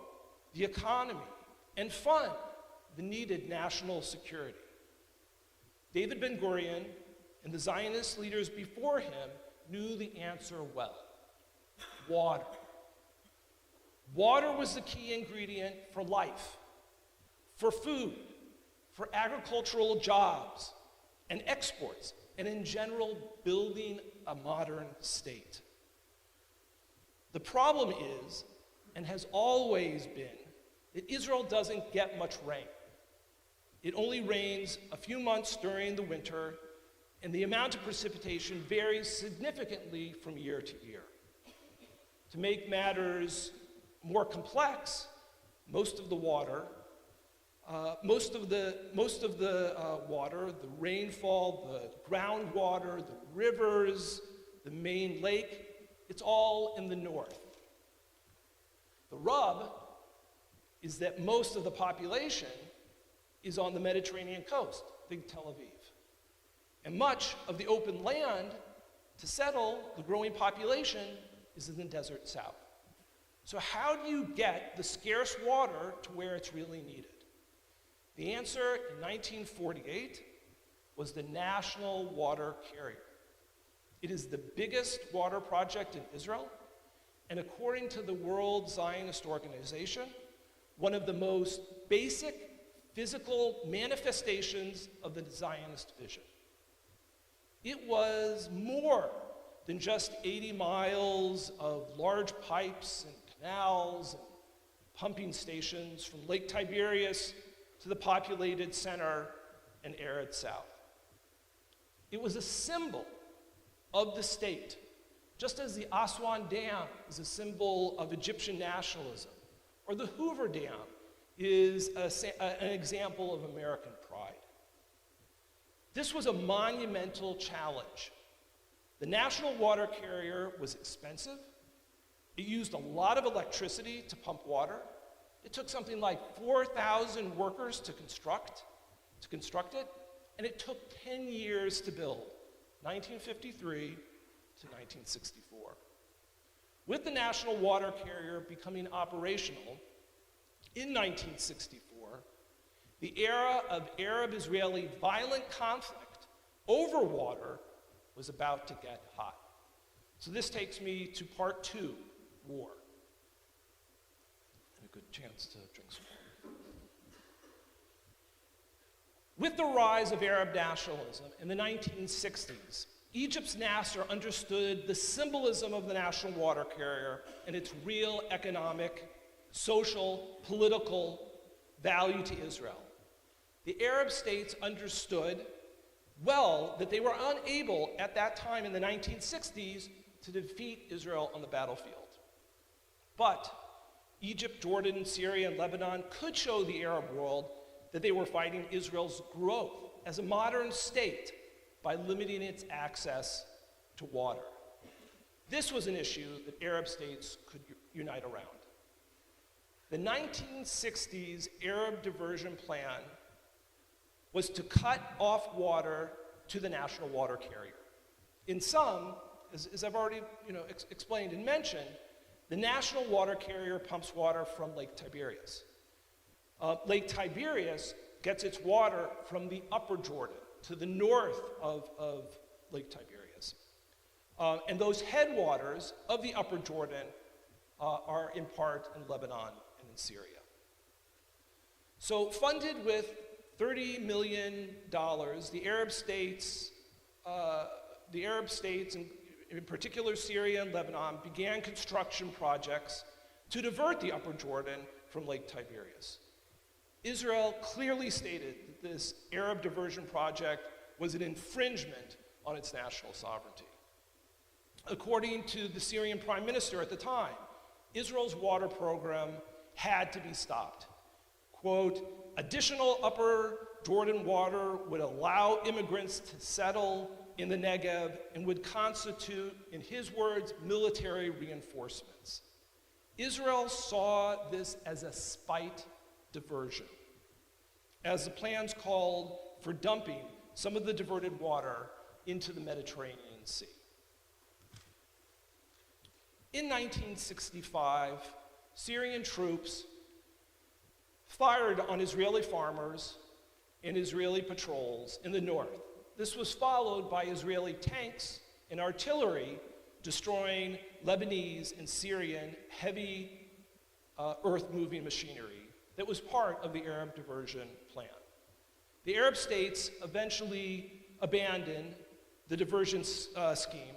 the economy and fund the needed national security? David Ben-Gurion and the Zionist leaders before him knew the answer well. Water. Water was the key ingredient for life, for food, for agricultural jobs and exports, and in general, building a modern state. The problem is, and has always been, that Israel doesn't get much rain. It only rains a few months during the winter, and the amount of precipitation varies significantly from year to year. To make matters more complex, most of the water, the rainfall, the groundwater, the rivers, the main lake, it's all in the north. The rub is that most of the population is on the Mediterranean coast, big Tel Aviv. And much of the open land to settle the growing population is in the desert south. So how do you get the scarce water to where it's really needed? The answer in 1948 was the National Water Carrier. It is the biggest water project in Israel, and according to the World Zionist Organization, one of the most basic physical manifestations of the Zionist vision. It was more than just 80 miles of large pipes and canals and pumping stations from Lake Tiberias to the populated center and arid south. It was a symbol of the state, just as the Aswan Dam is a symbol of Egyptian nationalism, or the Hoover Dam is an example of American pride. This was a monumental challenge. The National Water Carrier was expensive. It used a lot of electricity to pump water. It took something like 4,000 workers to construct it, and it took 10 years to build, 1953 to 1964. With the National Water Carrier becoming operational in 1964, the era of Arab-Israeli violent conflict over water was about to get hot. So this takes me to part 2, war. And a good chance to drink some water. With the rise of Arab nationalism in the 1960s, Egypt's Nasser understood the symbolism of the National Water Carrier and its real economic, social, political value to Israel. The Arab states understood well that they were unable at that time in the 1960s to defeat Israel on the battlefield. But Egypt, Jordan, Syria, and Lebanon could show the Arab world that they were fighting Israel's growth as a modern state by limiting its access to water. This was an issue that Arab states could unite around. The 1960s Arab diversion plan was to cut off water to the National Water Carrier. In sum, as I've already explained and mentioned, the National Water Carrier pumps water from Lake Tiberias. Lake Tiberias gets its water from the Upper Jordan to the north of Lake Tiberias. And those headwaters of the Upper Jordan are in part in Lebanon and in Syria. So funded with $30 million, the Arab states, and in particular Syria and Lebanon, began construction projects to divert the Upper Jordan from Lake Tiberias. Israel clearly stated that this Arab diversion project was an infringement on its national sovereignty. According to the Syrian prime minister at the time, Israel's water program had to be stopped. Quote, additional Upper Jordan water would allow immigrants to settle in the Negev and would constitute, in his words, military reinforcements. Israel saw this as a spite diversion, as the plans called for dumping some of the diverted water into the Mediterranean Sea. In 1965, Syrian troops fired on Israeli farmers and Israeli patrols in the north. This was followed by Israeli tanks and artillery destroying Lebanese and Syrian heavy earth-moving machinery that was part of the Arab diversion plan. The Arab states eventually abandoned the diversion scheme,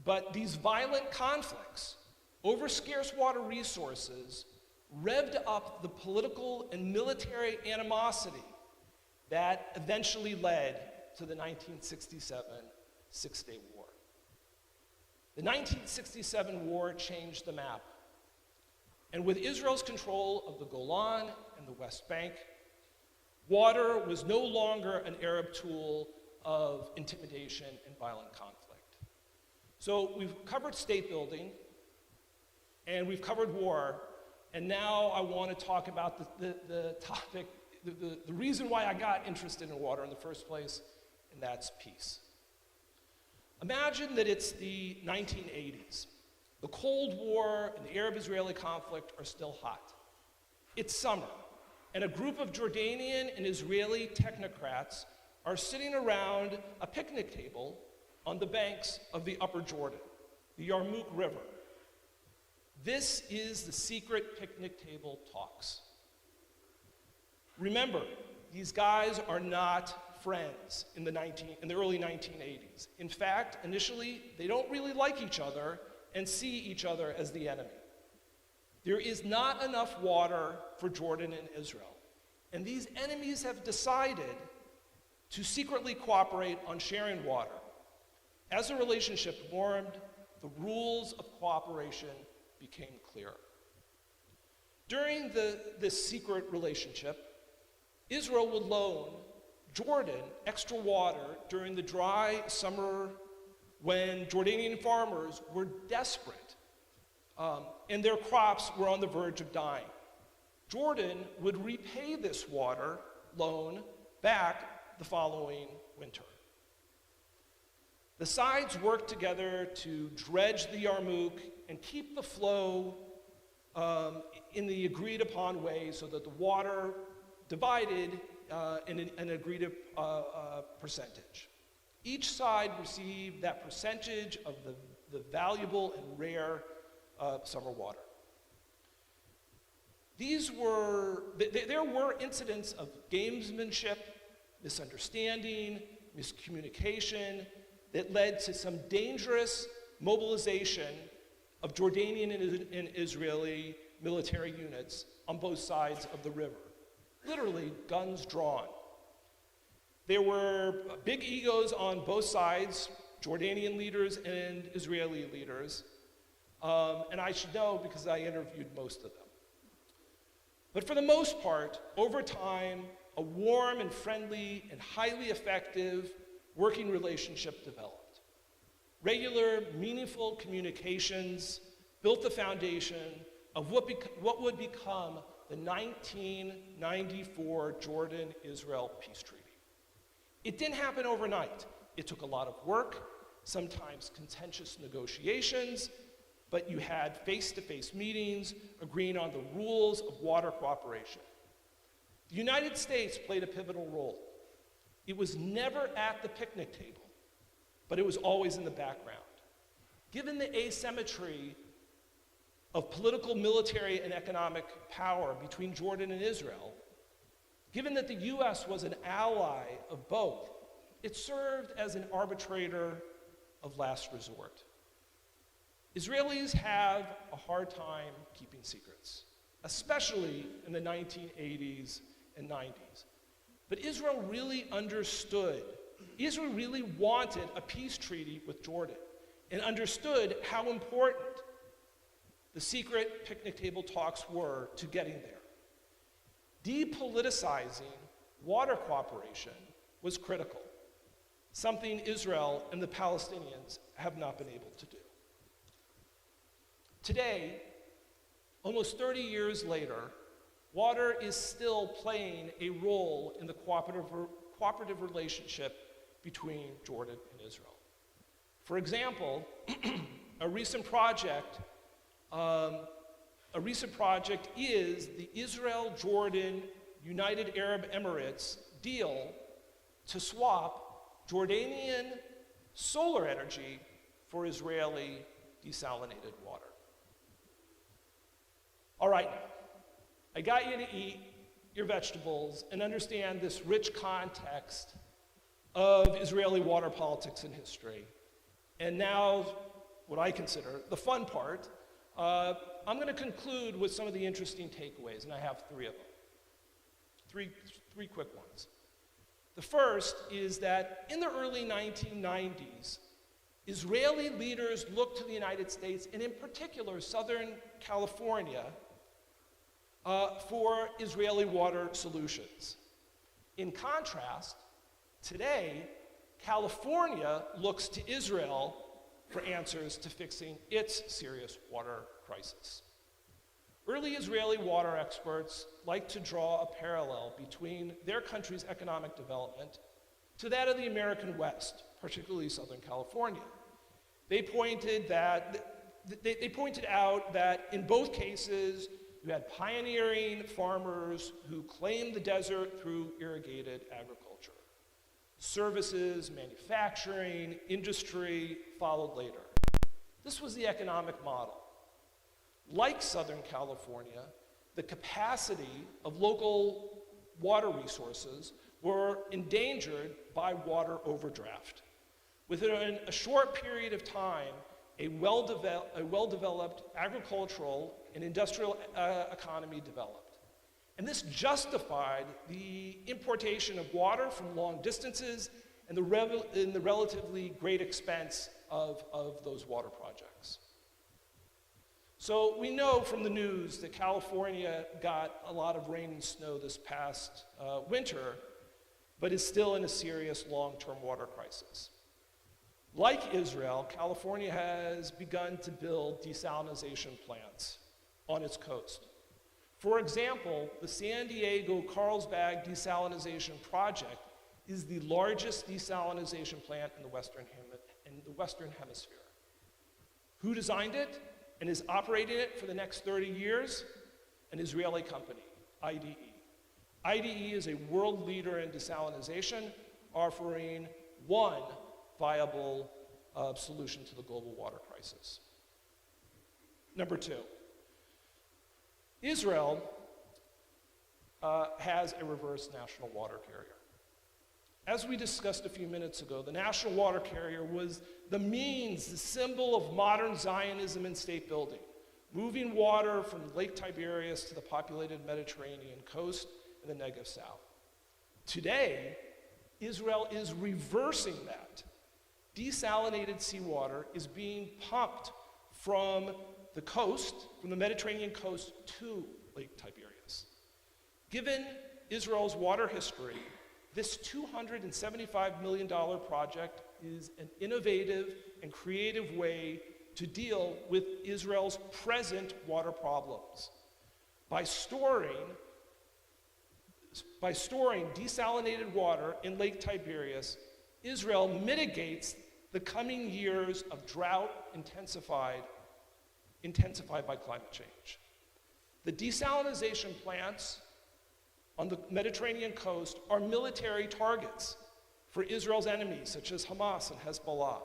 but these violent conflicts over scarce water resources revved up the political and military animosity that eventually led to the 1967 Six-Day War. The 1967 war changed the map. And with Israel's control of the Golan and the West Bank, water was no longer an Arab tool of intimidation and violent conflict. So we've covered state building, and we've covered war, and now I want to talk about the topic, the reason why I got interested in water in the first place, and that's peace. Imagine that it's the 1980s. The Cold War and the Arab-Israeli conflict are still hot. It's summer, and a group of Jordanian and Israeli technocrats are sitting around a picnic table on the banks of the Upper Jordan, the Yarmouk River. This is the secret picnic table talks. Remember, these guys are not friends in the early 1980s. In fact, initially, they don't really like each other and see each other as the enemy. There is not enough water for Jordan and Israel. And these enemies have decided to secretly cooperate on sharing water. As the relationship warmed, the rules of cooperation became clear. During this secret relationship, Israel would loan Jordan extra water during the dry summer when Jordanian farmers were desperate and their crops were on the verge of dying. Jordan would repay this water loan back the following winter. The sides worked together to dredge the Yarmouk and keep the flow in the agreed upon way so that the water divided in an agreed percentage. Each side received that percentage of the valuable and rare summer water. There were incidents of gamesmanship, misunderstanding, miscommunication that led to some dangerous mobilization of Jordanian and Israeli military units on both sides of the river. Literally, guns drawn. There were big egos on both sides, Jordanian leaders and Israeli leaders, and I should know because I interviewed most of them. But for the most part, over time, a warm and friendly and highly effective working relationship developed. Regular, meaningful communications built the foundation of what would become the 1994 Jordan-Israel peace treaty. It didn't happen overnight. It took a lot of work, sometimes contentious negotiations, but you had face-to-face meetings agreeing on the rules of water cooperation. The United States played a pivotal role. It was never at the picnic table, but it was always in the background. Given the asymmetry of political, military, and economic power between Jordan and Israel, given that the U.S. was an ally of both, it served as an arbitrator of last resort. Israelis have a hard time keeping secrets, especially in the 1980s and 90s. But Israel really understood. Israel really wanted a peace treaty with Jordan and understood how important the secret picnic table talks were to getting there. Depoliticizing water cooperation was critical, something Israel and the Palestinians have not been able to do. Today, almost 30 years later, water is still playing a role in the cooperative relationship between Jordan and Israel. For example, a recent project is the Israel-Jordan-United Arab Emirates deal to swap Jordanian solar energy for Israeli desalinated water. All right, now, I got you to eat your vegetables and understand this rich context of Israeli water politics and history. And now, what I consider the fun part, I'm going to conclude with some of the interesting takeaways, and I have three of them. Three quick ones. The first is that in the early 1990s, Israeli leaders looked to the United States, and in particular Southern California, for Israeli water solutions. In contrast, today, California looks to Israel for answers to fixing its serious water crisis. Early Israeli water experts like to draw a parallel between their country's economic development to that of the American West, particularly Southern California. They pointed out that in both cases, you had pioneering farmers who claimed the desert through irrigated agriculture. Services, manufacturing, industry followed later. This was the economic model. Like Southern California, the capacity of local water resources were endangered by water overdraft. Within a short period of time, a well-developed agricultural and industrial economy developed. And this justified the importation of water from long distances and the relatively great expense of those water projects. So we know from the news that California got a lot of rain and snow this past winter, but is still in a serious long-term water crisis. Like Israel, California has begun to build desalination plants on its coast. For example, the San Diego-Carlsbad desalination project is the largest desalination plant in the Western Hemisphere. Who designed it and is operating it for the next 30 years? An Israeli company, IDE. IDE is a world leader in desalination, offering one viable solution to the global water crisis. Number two, Israel has a reverse national water carrier. As we discussed a few minutes ago, the national water carrier was the means, the symbol of modern Zionism and state building, moving water from Lake Tiberias to the populated Mediterranean coast and the Negev South. Today, Israel is reversing that. Desalinated seawater is being pumped from the coast, from the Mediterranean coast to Lake Tiberias. Given Israel's water history, this $275 million project is an innovative and creative way to deal with Israel's present water problems. By storing desalinated water in Lake Tiberias, Israel mitigates the coming years of drought intensified by climate change. The desalination plants on the Mediterranean coast are military targets for Israel's enemies, such as Hamas and Hezbollah.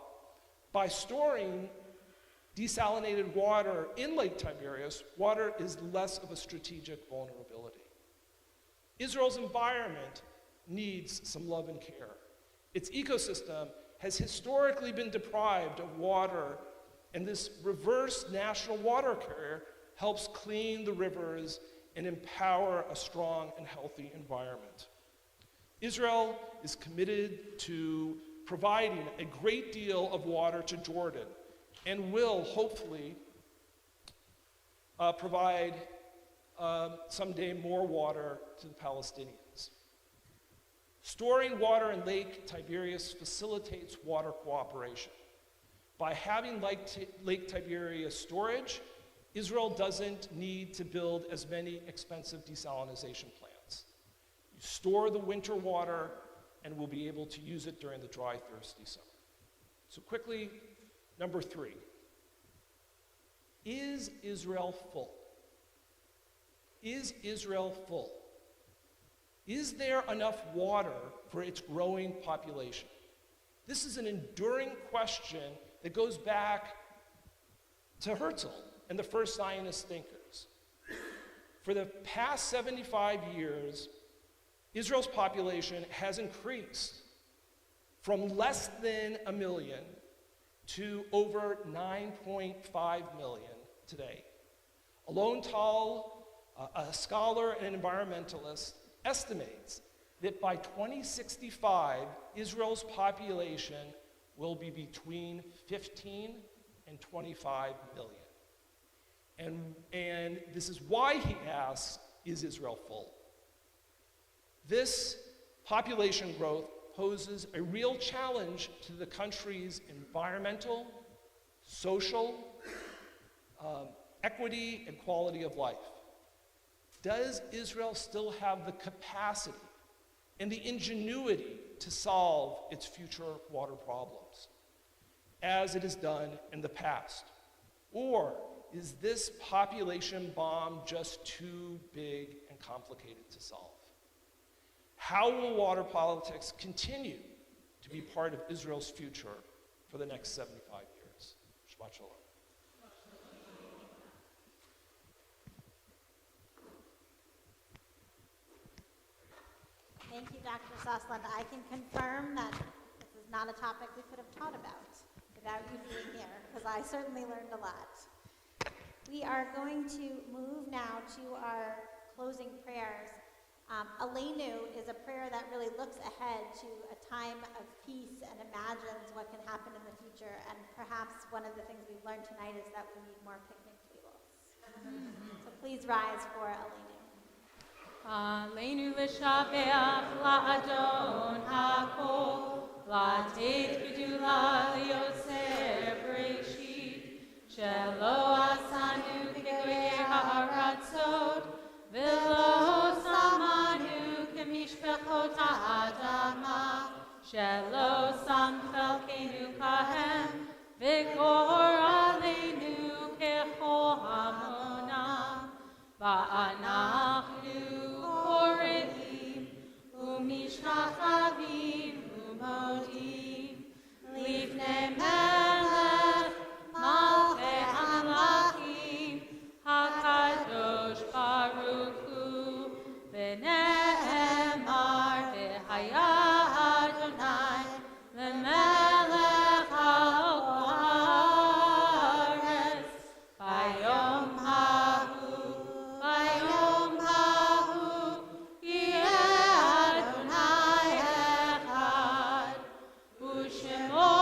By storing desalinated water in Lake Tiberias, water is less of a strategic vulnerability. Israel's environment needs some love and care. Its ecosystem has historically been deprived of water, and this reverse national water carrier helps clean the rivers and empower a strong and healthy environment. Israel is committed to providing a great deal of water to Jordan and will hopefully provide someday more water to the Palestinians. Storing water in Lake Tiberias facilitates water cooperation. By having Lake Tiberias storage, Israel doesn't need to build as many expensive desalination plants. You store the winter water and will be able to use it during the dry, thirsty summer. So quickly, number three. Is Israel full? Is Israel full? Is there enough water for its growing population? This is an enduring question that goes back to Herzl and the first Zionist thinkers. For the past 75 years, Israel's population has increased from less than 1 million to over 9.5 million today. Alon Tal, a scholar and environmentalist, estimates that by 2065, Israel's population will be between 15 and 25 million. And this is why he asks, is Israel full? This population growth poses a real challenge to the country's environmental, social, equity, and quality of life. Does Israel still have the capacity and the ingenuity to solve its future water problems, as it has done in the past? Or is this population bomb just too big and complicated to solve? How will water politics continue to be part of Israel's future for the next 75 years? Shabbat Shalom. Thank you, Dr. Sosland. I can confirm that this is not a topic we could have taught about without you being here, because I certainly learned a lot. We are going to move now to our closing prayers. Aleinu is a prayer that really looks ahead to a time of peace and imagines what can happen in the future. And perhaps one of the things we've learned tonight is that we need more picnic tables. So please rise for Aleinu. Aleinu l'shabeach la'adon ha'kol, la'tet gedula liyoser b'reishit, shelo asanu k'goyei ha'aratzot, v'lo samanu k'mishpechot ha'adama, shelo sam chelkeinu kahem, v'gor aleinu kechol hamonam, va'anachnu korelim, u'mishtachavim u'modim, lifnei melech malchei hamlachim, hakadosh baruch hu, v'ne'emar v'haya Adonai lemelech ha'aretz, bayom ha'hu, bayom ha'hu, yeh Adonai echad, u'shemo,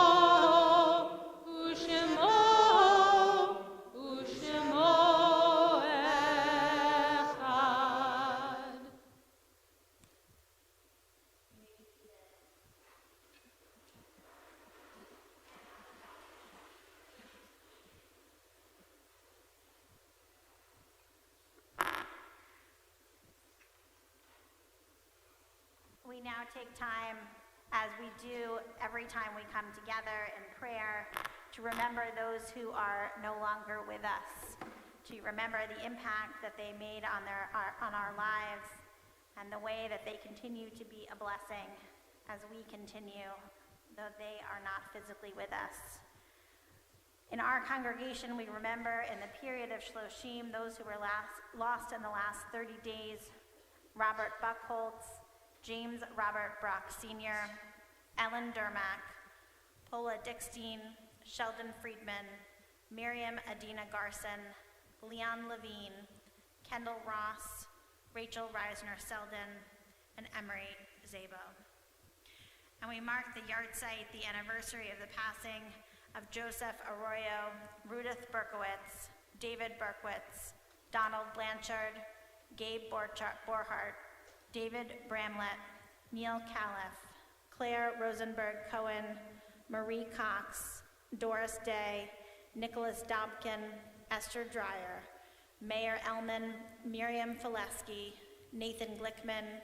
u'shemo, u'shemo echad. We now take time, as we do every time we come together in prayer, to remember those who are no longer with us, to remember the impact that they made on our lives, and the way that they continue to be a blessing as we continue, though they are not physically with us. In our congregation, we remember in the period of Shloshim those who were lost in the last 30 days: Robert Buckholtz, James Robert Brock Sr., Ellen Dermack, Paula Dickstein, Sheldon Friedman, Miriam Adina Garson, Leon Levine, Kendall Ross, Rachel Reisner Selden, and Emery Zabo. And we mark the yahrzeit, the anniversary of the passing of Joseph Arroyo, Rudith Berkowitz, David Berkowitz, Donald Blanchard, Gabe Borhart, David Bramlett, Neil Califf, Claire Rosenberg Cohen, Marie Cox, Doris Day, Nicholas Dobkin, Esther Dreyer, Mayor Elman, Miriam Fileski, Nathan Glickman,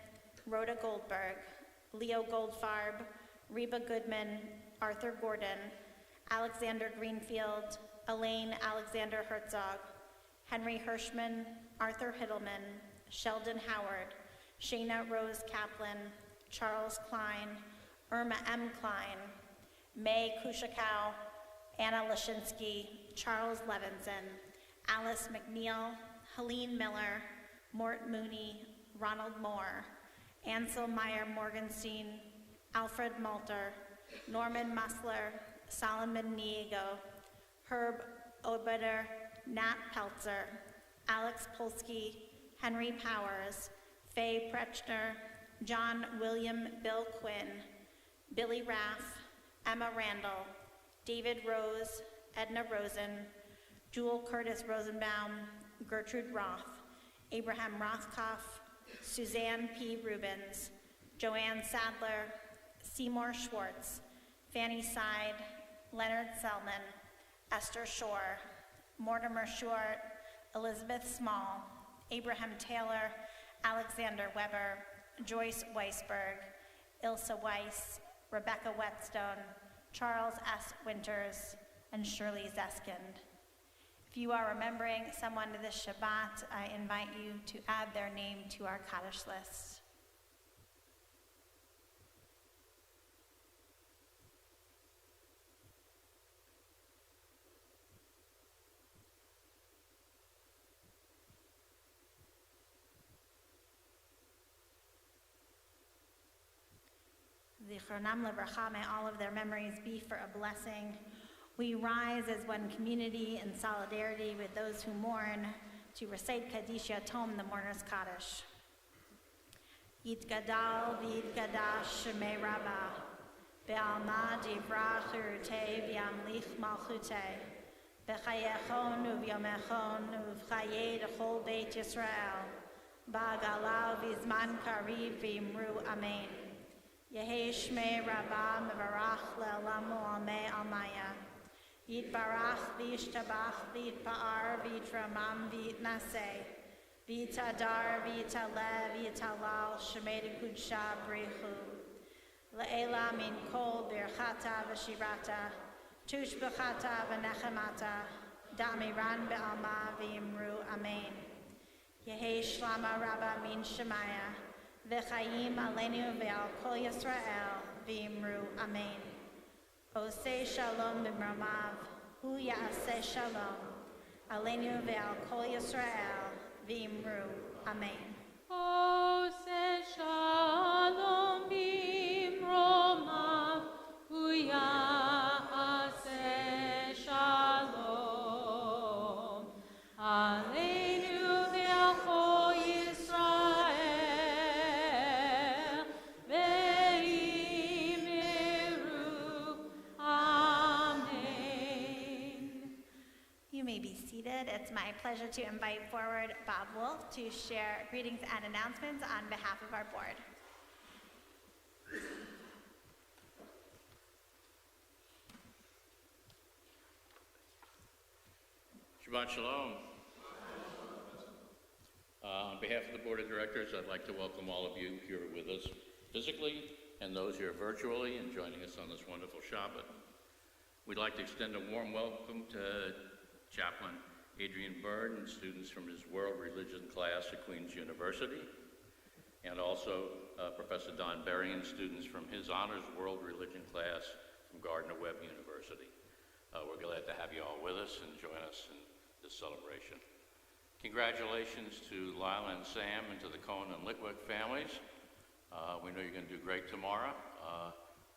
Rhoda Goldberg, Leo Goldfarb, Reba Goodman, Arthur Gordon, Alexander Greenfield, Elaine Alexander Herzog, Henry Hirschman, Arthur Hiddleman, Sheldon Howard, Shayna Rose Kaplan, Charles Klein, Irma M. Klein, May Kushikow, Anna Lashinsky, Charles Levinson, Alice McNeil, Helene Miller, Mort Mooney, Ronald Moore, Ansel Meyer Morgenstein, Alfred Malter, Norman Musler, Solomon Niego, Herb Obeder, Nat Peltzer, Alex Polsky, Henry Powers, Faye Prechner, John William Bill Quinn, Billy Raff, Emma Randall, David Rose, Edna Rosen, Jewel Curtis Rosenbaum, Gertrude Roth, Abraham Rothkopf, Suzanne P. Rubens, Joanne Sadler, Seymour Schwartz, Fanny Side, Leonard Selman, Esther Shore, Mortimer Short, Elizabeth Small, Abraham Taylor, Alexander Weber, Joyce Weisberg, Ilsa Weiss, Rebecca Whetstone, Charles S. Winters, and Shirley Zeskind. If you are remembering someone this Shabbat, I invite you to add their name to our Kaddish list. Zichronam Livracha, may all of their memories be for a blessing. We rise as one community in solidarity with those who mourn to recite Kaddish Yatom, the mourner's Kaddish. Yitgadal v'yitgadash shemei Rabbah, be'alma divrach urutei v'yamlich malchutei, b'chayechon u'v'yomechon u'v'chayei d'chol beit Yisrael, ba'galav v'zman kariv v'imru amen. Yehei shmei Rabbah mevarach le'olam u'almei almaya. Yitbarach v'yishtabach v'yitpa'ar v'yitramam v'yitnaseh. V'yitadar v'yitaleh v'yitalal shemei d'kudsha b'richu. Le'ela min kol birchata v'shirata. Tush b'chata v'nechemata. Da'miran be'alma v'yimru amen. Yehei shlama Rabbah min shemaya. V'chayim aleinu ve'al kol Yisrael v'yimru amen. Oseh shalom b'mramav, hu ya'aseh shalom, aleinu ve'al kol Yisrael v'yimru amen. Oseh shalom b'mromav, hu ya'aseh shalom, aleinu ve'al kol Yisrael v'yimru amen. You may be seated. It's my pleasure to invite forward Bob Wolf to share greetings and announcements on behalf of our board. Shabbat Shalom. On behalf of the Board of Directors, I'd like to welcome all of you here with us physically and those here virtually and joining us on this wonderful Shabbat. We'd like to extend a warm welcome to Chaplain Adrian Byrd and students from his World Religion class at Queen's University, and also Professor Don Berry and students from his Honors World Religion class from Gardner-Webb University. We're glad to have you all with us and join us in this celebration. Congratulations to Lila and Sam and to the Cohen and Litwick families. We know you're going to do great tomorrow.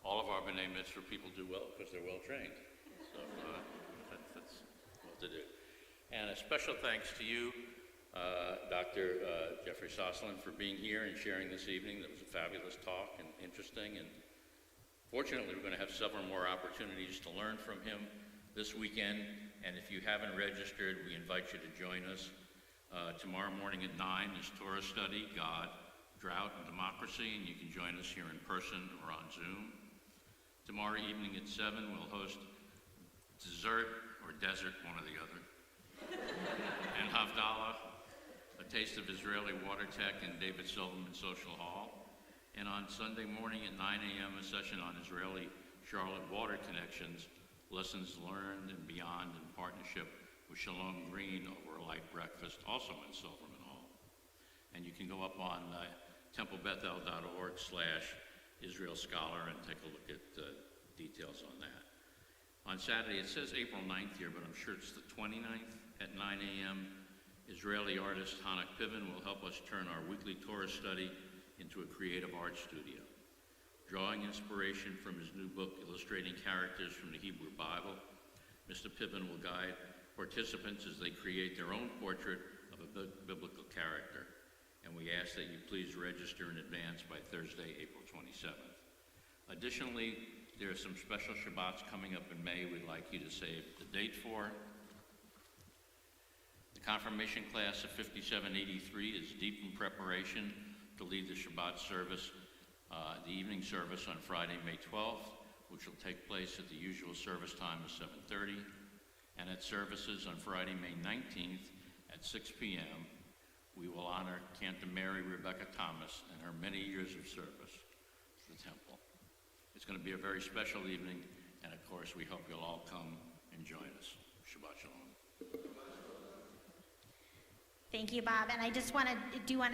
All of our B'nai Mitzvah people do well because they're well trained. So that's what to do. And a special thanks to you, Dr. Jeffrey Sosland, for being here and sharing this evening. That was a fabulous talk and interesting. And fortunately, we're going to have several more opportunities to learn from him this weekend. And if you haven't registered, we invite you to join us. Tomorrow morning at 9 is Torah Study, God, Drought, and Democracy, and you can join us here in person or on Zoom. Tomorrow evening at 7, we'll host Dessert or Desert, one or the other, and Havdalah, a taste of Israeli water tech in David Silverman Social Hall. And on Sunday morning at 9 a.m., a session on Israeli Charlotte water connections, lessons learned and beyond in partnership with Shalom Green over a light breakfast, also in Silverman Hall. And you can go up on templebethel.org/Israel Scholar and take a look at details on that. On Saturday, it says April 9th here, but I'm sure it's the 29th at 9 a.m. Israeli artist Hanak Piven will help us turn our weekly Torah study into a creative art studio. Drawing inspiration from his new book, Illustrating Characters from the Hebrew Bible, Mr. Piven will guide participants as they create their own portrait of a biblical character. and we ask that you please register in advance by Thursday, April 27th. Additionally, there are some special Shabbats coming up in May we'd like you to save the date for. The confirmation class of 5783 is deep in preparation to lead the Shabbat service, the evening service on Friday, May 12th, which will take place at the usual service time of 7:30, and at services on Friday, May 19th at 6 p.m. We will honor Cantor Mary Rebecca Thomas and her many years of service to the temple. It's going to be a very special evening, and of course, we hope you'll all come and join us. Shabbat Shalom. Thank you, Bob. And I just want to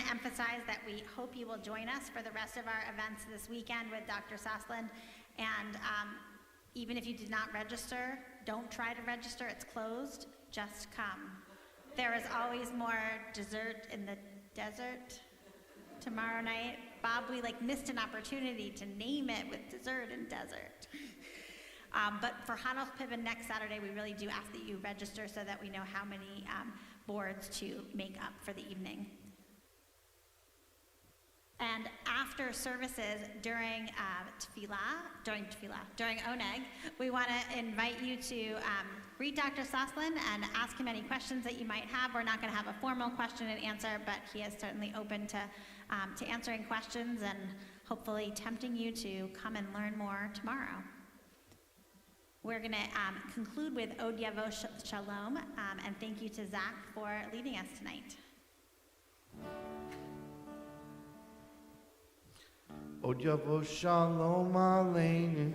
emphasize that we hope you will join us for the rest of our events this weekend with Dr. Sosland. And even if you did not register, don't try to register. It's closed. Just come. There is always more dessert in the desert tomorrow night. Bob, we missed an opportunity to name it with dessert and desert. But for Hanoch Piven next Saturday, we really do ask that you register so that we know how many boards to make up for the evening. And after services during Oneg, we want to invite you to read Dr. Sosland and ask him any questions that you might have. We're not going to have a formal question and answer, but he is certainly open to answering questions and hopefully tempting you to come and learn more tomorrow. We're going to conclude with Od Yavo Shalom, and thank you to Zach for leading us tonight. Od Yavo Shalom Aleinu,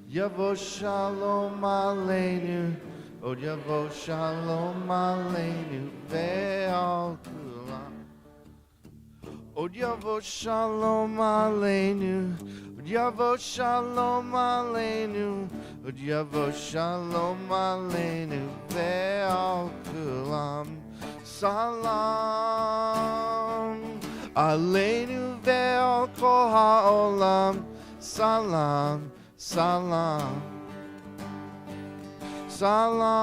Yavo Shalom Aleinu, Od Yavo Shalom Aleinu, Ve'al Kulam. Od Yavo Shalom Aleinu, Od Yavo Shalom Aleinu, Od Yavo Shalom Aleinu, Ve'al Kulam. Salam Aleinu ve'al kol ha'olam. Salam, salam, salam.